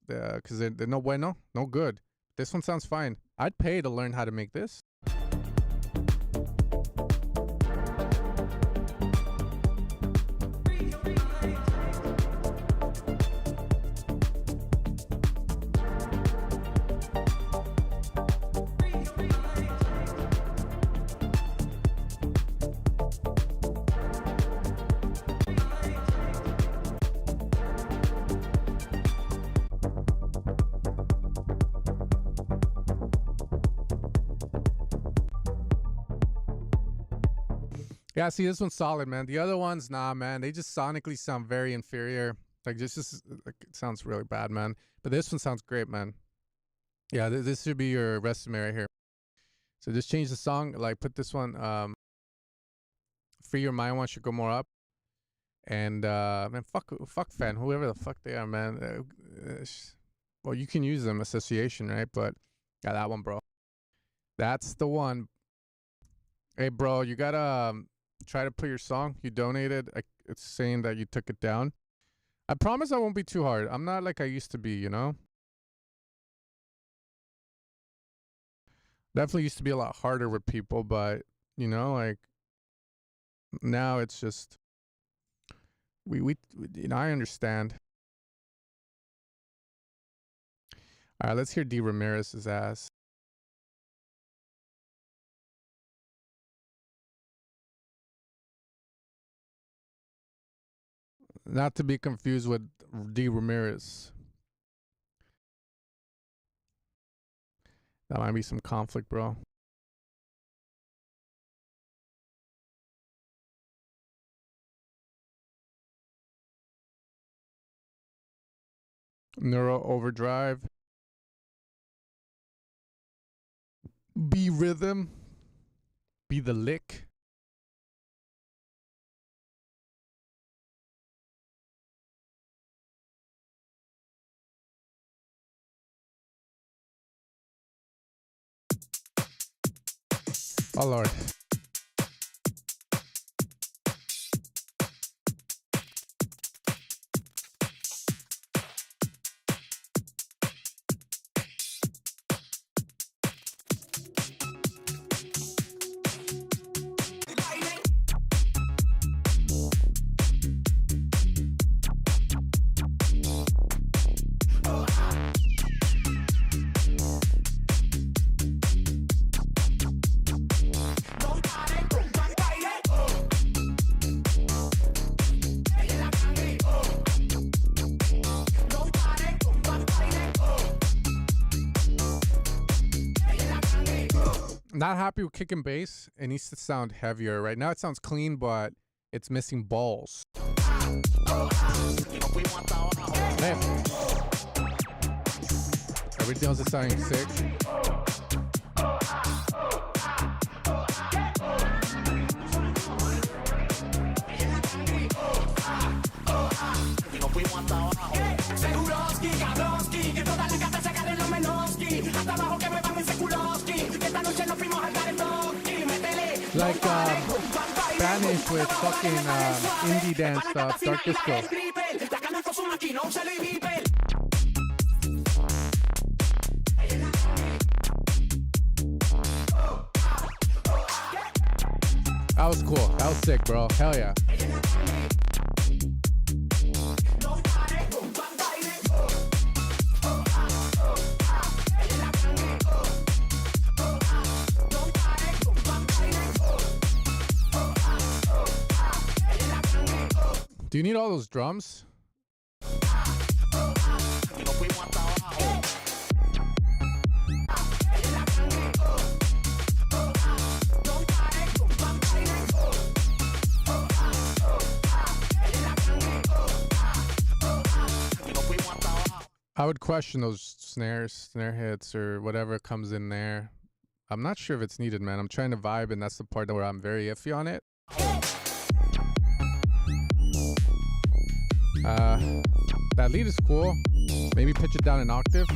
Because they're no bueno. No good. This one sounds fine. I'd pay to learn how to make this. Yeah, see, this one's solid, man. The other ones, nah, man. They just sonically sound very inferior. Like, just like, it sounds really bad, man. But this one sounds great, man. Yeah, this should be your resume right here. So just change the song. Like, put this one, Free Your Mind one should go more up. And, man, fuck fan, whoever the fuck they are, man. Well, you can use them, association, right? But, yeah, that one, bro. That's the one. Hey, bro, you gotta... try to put your song you donated. It's saying that you took it down. I promise I won't be too hard. I'm not like I used to be, you know? Definitely used to be a lot harder with people, but, you know, like, now it's just, we you know, I understand. All right, let's hear D. Ramirez's ass. Not to be confused with D. Ramirez. That might be some conflict, bro. Neuro Overdrive. Be Rhythm. Be the Lick. Oh, Lord. Not happy with kick and bass. It needs to sound heavier. Right now it sounds clean, but it's missing balls. Man. Everything else is sounding sick. Like Spanish with fucking indie dance stuff, dark disco. That was cool. That was sick, bro. Hell yeah. Do you need all those drums? I would question those snare hits or whatever comes in there. I'm not sure if it's needed, man. I'm trying to vibe, and that's the part where I'm very iffy on it. That lead is cool. Maybe pitch it down an octave.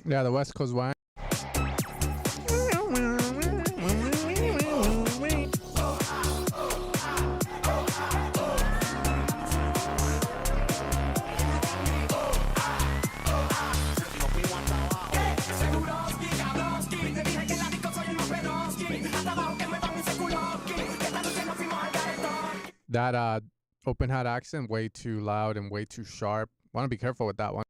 Yeah, the West Coast wine. That open hat accent, way too loud and way too sharp. Want to be careful with that one.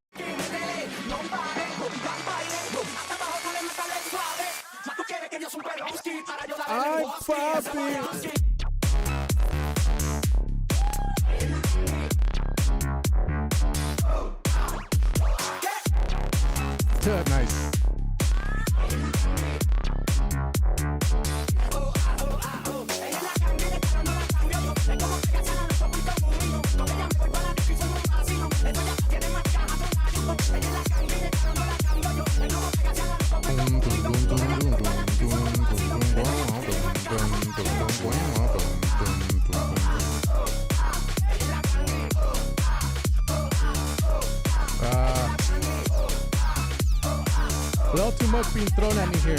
Ay, papi. Nice. A little too much being thrown at me here.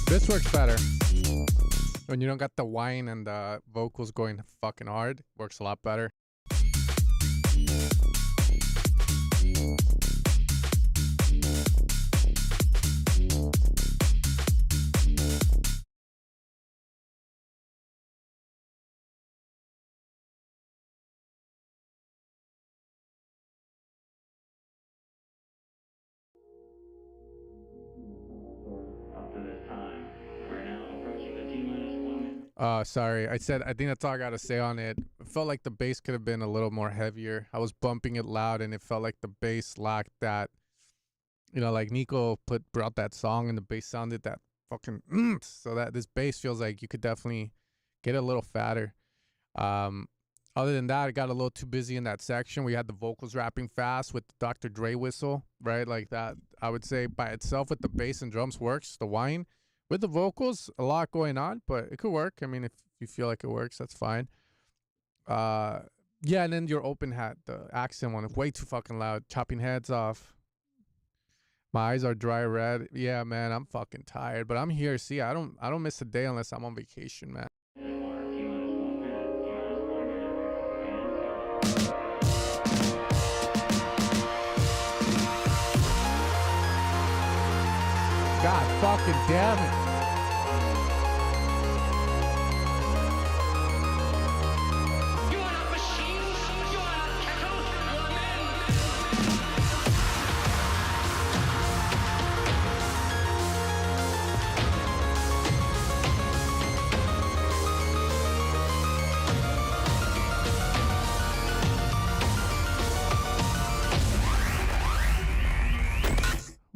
This works better. When you don't got the whine and the vocals going fucking hard, works a lot better. Sorry. I think that's all I gotta say on it. It felt like the bass could have been a little more heavier. I was bumping it loud, and it felt like the bass lacked that. You know, like Nico brought that song, and the bass sounded that fucking. So that this bass feels like you could definitely get a little fatter. Other than that, it got a little too busy in that section. We had the vocals rapping fast with the Dr. Dre whistle, right? Like that. I would say by itself with the bass and drums works. The whine. With the vocals, a lot going on, but it could work. I mean, if you feel like it works, that's fine. Yeah, and then your open hat, the accent one, way too fucking loud, chopping heads off. My eyes are dry red. Yeah, man, I'm fucking tired, but I'm here. See, I don't miss a day unless I'm on vacation, man. God fucking damn it.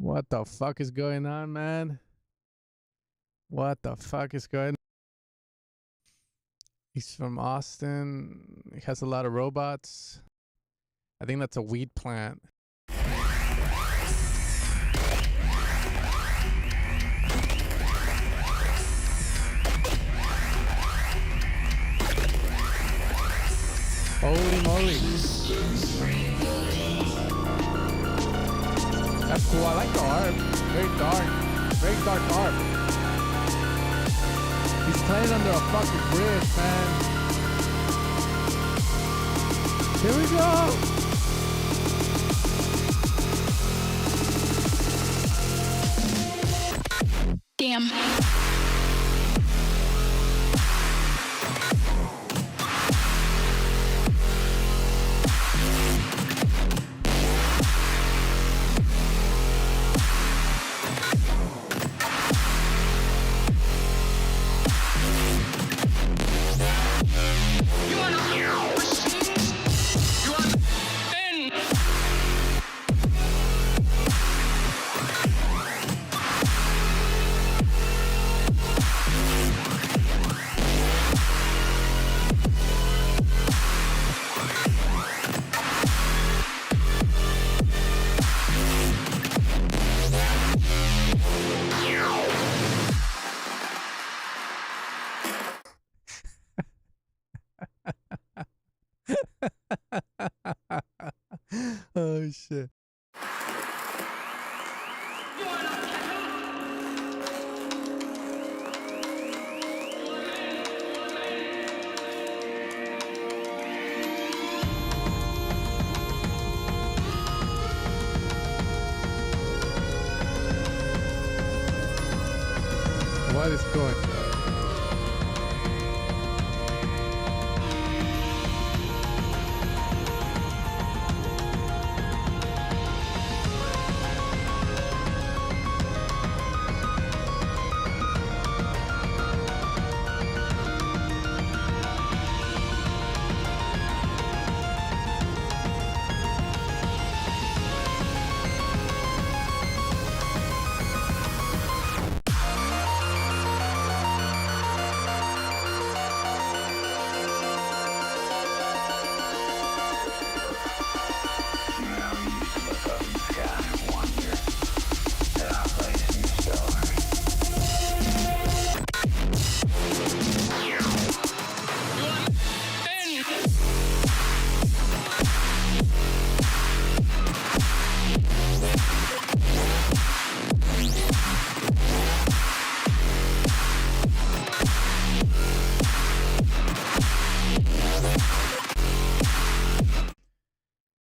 What the fuck is going on, man? What the fuck is going on? He's from Austin. He has a lot of robots. I think that's a weed plant. Holy moly. That's cool. I like the art. Very dark. Very dark art. He's playing under a fucking bridge, man. Here we go. Damn. Oh shit. What is going on?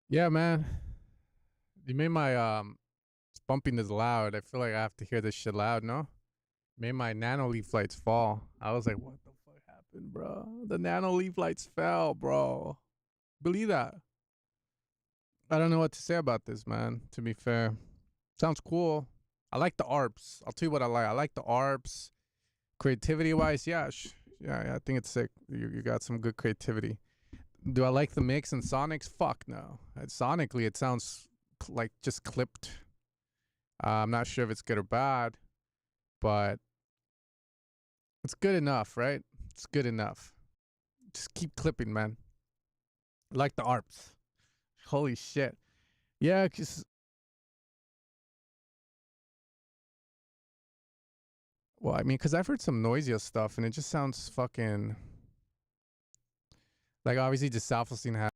Yeah, man. You made my bumping this loud. I feel like I have to hear this shit loud, no? Made my nano leaf lights fall. I was like, what the fuck happened, bro? The nano leaf lights fell, bro. Believe that. I don't know what to say about this, man, to be fair. Sounds cool. I like the ARPs. I'll tell you what I like. I like the ARPs. Creativity wise, yeah, Yeah, I think it's sick. You got some good creativity. Do I like the mix and sonics? Fuck no. Sonically, it sounds like just clipped. I'm not sure if it's good or bad, but it's good enough, right? It's good enough. Just keep clipping, man. Like the ARPs. Holy shit. Yeah, cause well, I mean, cause I've heard some noisier stuff, and it just sounds fucking like obviously just self-esteem has.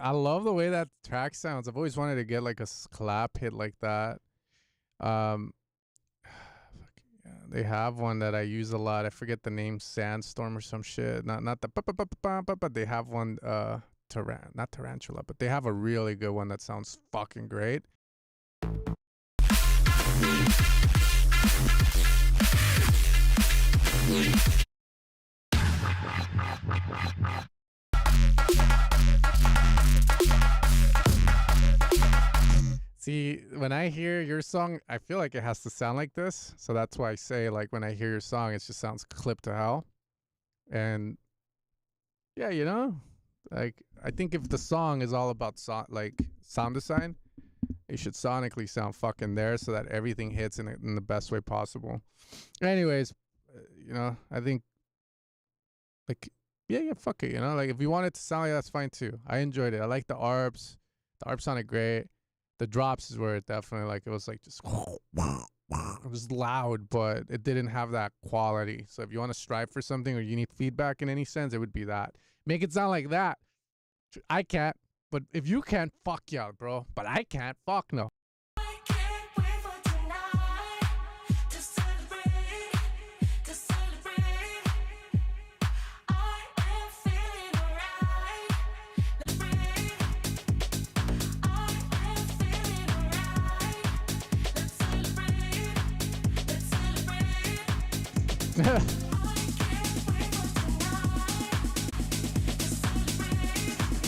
I love the way that track sounds. I've always wanted to get like a clap hit like that. Um, yeah, they have one that I use a lot. I forget the name, Sandstorm or some shit. Not the but they have one not Tarantula, but they have a really good one that sounds fucking great. See, when I hear your song, I feel like it has to sound like this. So that's why I say, like, when I hear your song, it just sounds clipped to hell. And yeah, you know, like, I think if the song is all about sound design, it should sonically sound fucking there so that everything hits in the best way possible. Anyways, you know, I think, like, yeah, fuck it, you know, like, if you want it to sound like that's fine too. I enjoyed it. I like the ARPs. The ARPs sounded great. The drops is where it definitely, like, it was like just, it was loud, but it didn't have that quality. So if you want to strive for something or you need feedback in any sense, it would be that. Make it sound like that. I can't, but if you can, fuck yeah, bro. But I can't, fuck no.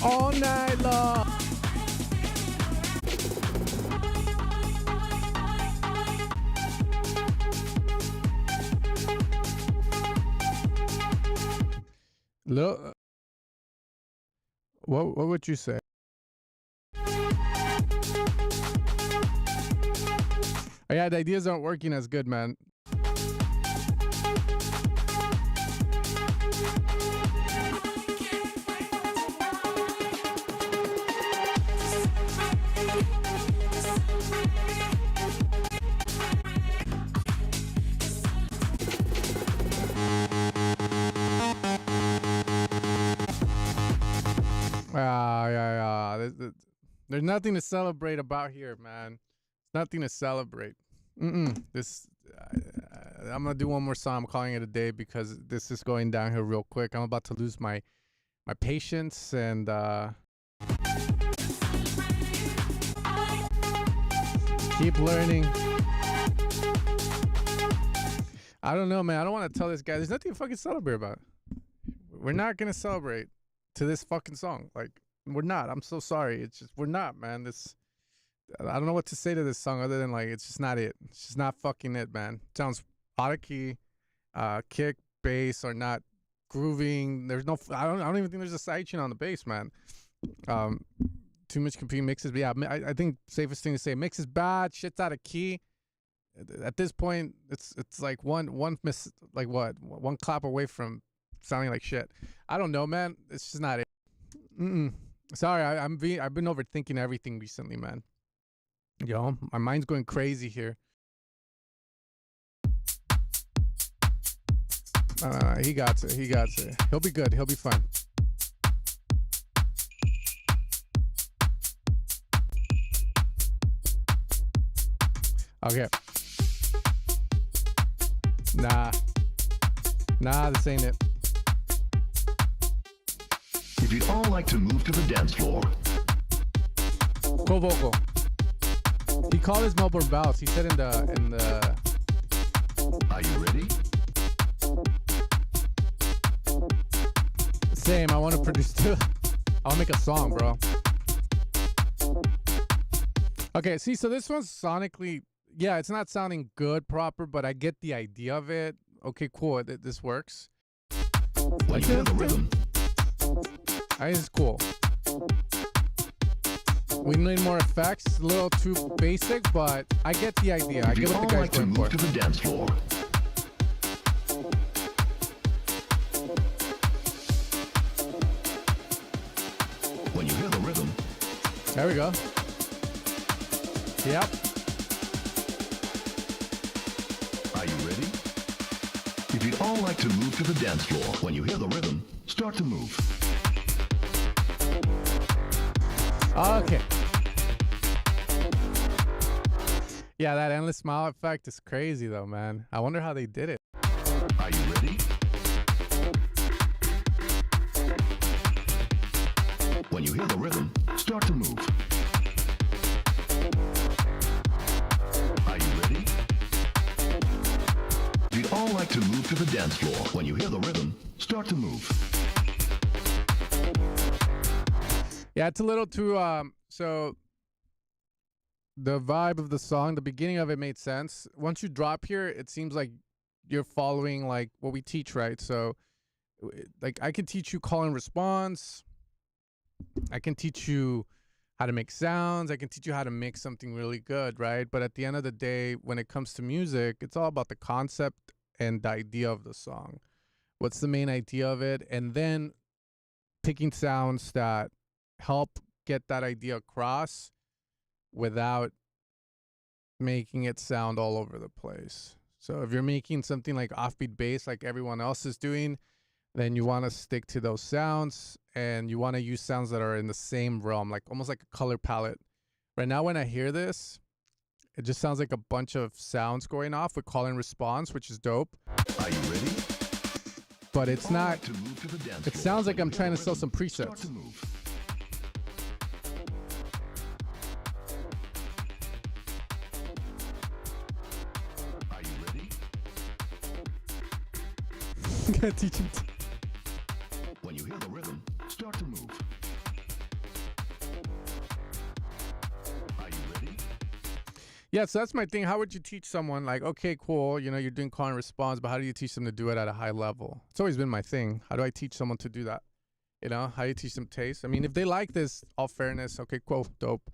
All night long. Look, what would you say? Oh, yeah, the ideas aren't working as good, man. Yeah. There's nothing to celebrate about here, man. It's nothing to celebrate. This, I'm gonna do one more song. I'm calling it a day because this is going downhill real quick. I'm about to lose my patience and keep learning. I don't know, man. I don't want to tell this guy. There's nothing to fucking celebrate about. We're not gonna celebrate to this fucking song. Like, we're not. I'm so sorry. It's just, we're not, man. I don't know what to say to this song other than, like, it's just not it. It's just not fucking it, man. It sounds out of key. Kick, bass are not grooving. There's no, I don't even think there's a sidechain on the bass, man. Too much competing mixes. But yeah, I think safest thing to say, mix is bad. Shit's out of key. At this point, it's like one clap away from sounding like shit. I don't know, man. It's just not it. Sorry, I've been overthinking everything recently, man. Yo, my mind's going crazy here. He got it. He'll be good. He'll be fine. Okay. Nah, this ain't it. If you'd all like to move to the dance floor. Co-vocal. He called his mobile bounce. He said in the. Are you ready? Same. I want to produce too. I'll make a song, bro. Okay, see, so this one's sonically, yeah, it's not sounding good proper, but I get the idea of it. Okay, cool. This works. When you hear the rhythm. It's cool. We need more effects. A little too basic, but I get the idea. I If get you'd what all the guy's like to going move for. to the dance floor. When you hear the rhythm. There we go. Yep. Are you ready? If you'd all like to move to the dance floor, when you hear the rhythm, start to move. Okay. Yeah, that endless smile effect is crazy though, man. I wonder how they did it. Are you ready? When you hear the rhythm, start to move. Are you ready? If you'd all like to move to the dance floor, when you hear the rhythm, start to move. Yeah, it's a little too so the vibe of the song, the beginning of it made sense. Once you drop here, it seems like you're following like what we teach, right? So like I can teach you call and response. I can teach you how to make sounds. I can teach you how to make something really good, right? But at the end of the day, when it comes to music, it's all about the concept and the idea of the song. What's the main idea of it? And then picking sounds that help get that idea across without making it sound all over the place. So if you're making something like offbeat bass like everyone else is doing, then you want to stick to those sounds and you want to use sounds that are in the same realm, like almost like a color palette. Right now when I hear this, it just sounds like a bunch of sounds going off with call and response, which is dope. Are you ready? But it's All not, right to move to the dance it floor. sounds like When I'm you hear trying the to sell rhythm, some start presets. to move. Are you ready? Gotta teach him When you hear the rhythm, start to move. Are you ready? Yeah, so that's my thing. How would you teach someone like, okay, cool, you know, you're doing call and response, but how do you teach them to do it at a high level? It's always been my thing. How do I teach someone to do that? You know, how do you teach them taste? I mean, if they like this, all fairness, okay, cool, dope.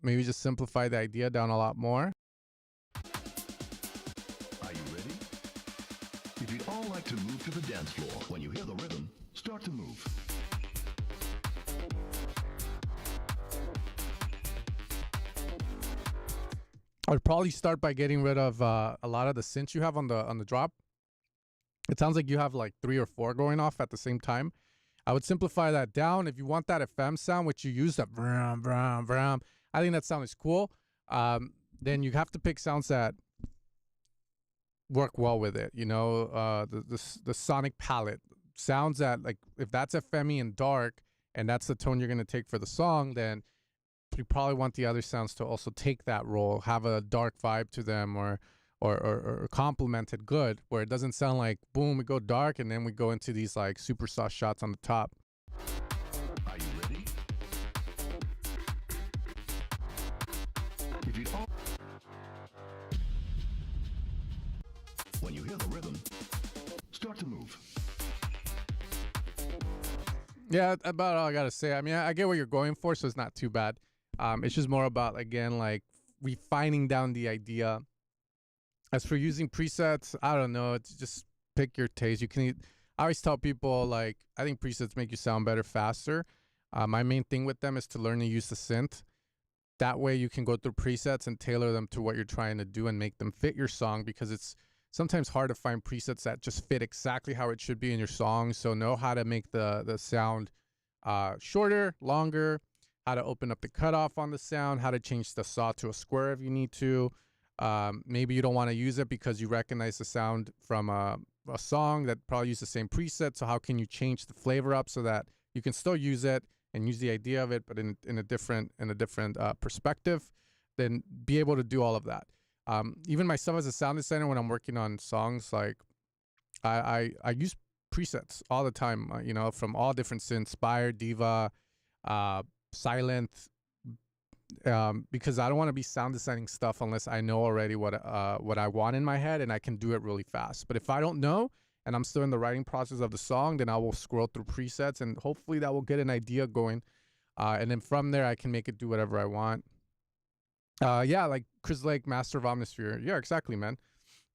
Maybe just simplify the idea down a lot more. Are you ready? If you'd all like to move to the dance floor, when you hear the rhythm, start to move. I'd probably start by getting rid of a lot of the synths you have on the drop. It sounds like you have like 3 or 4 going off at the same time. I would simplify that down. If you want that FM sound, which you use, that vroom, vroom, vroom, I think that sound is cool. Then you have to pick sounds that work well with it. You know, the sonic palette sounds that, like, if that's FME and dark, and that's the tone you're gonna take for the song, then you probably want the other sounds to also take that role, have a dark vibe to them, or complement it good, where it doesn't sound like boom, we go dark and then we go into these like super sauce shots on the top. Are you ready? If you'd all... When you hear the rhythm, start to move. Yeah, that's about all I gotta say. I mean, I get what you're going for, so it's not too bad. It's just more about, again, like refining down the idea. As for using presets, I don't know. It's just pick your taste. You can. I always tell people, like, I think presets make you sound better faster. My main thing with them is to learn to use the synth. That way you can go through presets and tailor them to what you're trying to do and make them fit your song, because it's sometimes hard to find presets that just fit exactly how it should be in your song. So know how to make the sound shorter, longer, how to open up the cutoff on the sound, how to change the saw to a square if you need to. Maybe you don't want to use it because you recognize the sound from a song that probably used the same preset. So how can you change the flavor up so that you can still use it and use the idea of it, but in a different perspective, then be able to do all of that. Even myself as a sound designer, when I'm working on songs, like I use presets all the time, you know, from all different synths, Spire, Diva, Silent, because I don't want to be sound designing stuff unless I know already what I want in my head and I can do it really fast. But if I don't know and I'm still in the writing process of the song, then I will scroll through presets and hopefully that will get an idea going. And then from there, I can make it do whatever I want. Yeah, like Chris Lake, Master of Omnisphere. Yeah, exactly, man.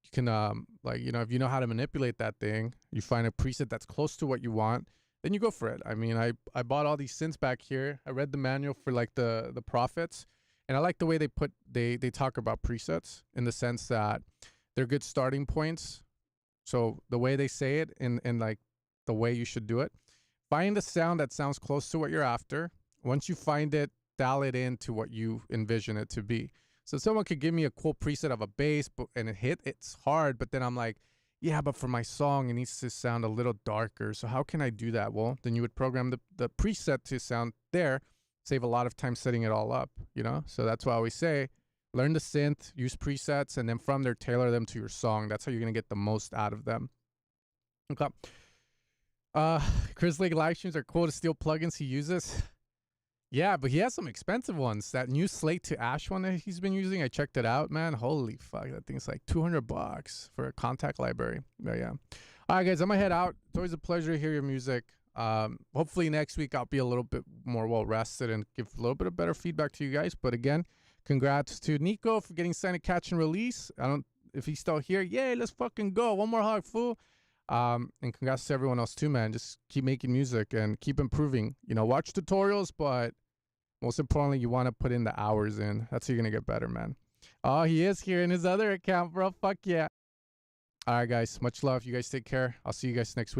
You can, like, you know, if you know how to manipulate that thing, you find a preset that's close to what you want, then you go for it. I mean, I bought all these synths back here. I read the manual for like the Prophets, and I like the way they talk about presets in the sense that they're good starting points. So the way they say it in like the way you should do it, find a sound that sounds close to what you're after. Once you find it, dial it into what you envision it to be. So someone could give me a cool preset of a bass and it's hard, but then I'm like, yeah, but for my song, it needs to sound a little darker. So how can I do that? Well, then you would program the preset to sound there, save a lot of time setting it all up, you know? So that's why I always say, learn the synth, use presets, and then from there, tailor them to your song. That's how you're going to get the most out of them. Okay. Chris Lake live streams are cool to steal plugins he uses. Yeah, but he has some expensive ones. That new Slate to Ash one that he's been using, I checked it out, man. Holy fuck, that thing's like $200 for a contact library. But yeah. All right, guys, I'm gonna head out. It's always a pleasure to hear your music. Hopefully next week I'll be a little bit more well rested and give a little bit of better feedback to you guys. But again, congrats to Nico for getting signed to Catch and Release. I don't if he's still here. Yay, let's fucking go. One more hug, fool. And congrats to everyone else too, man. Just keep making music and keep improving. You know, watch tutorials, but most importantly, you want to put in the hours in. That's how you're going to get better, man. Oh, he is here in his other account, bro. Fuck yeah. All right, guys. Much love. You guys take care. I'll see you guys next week.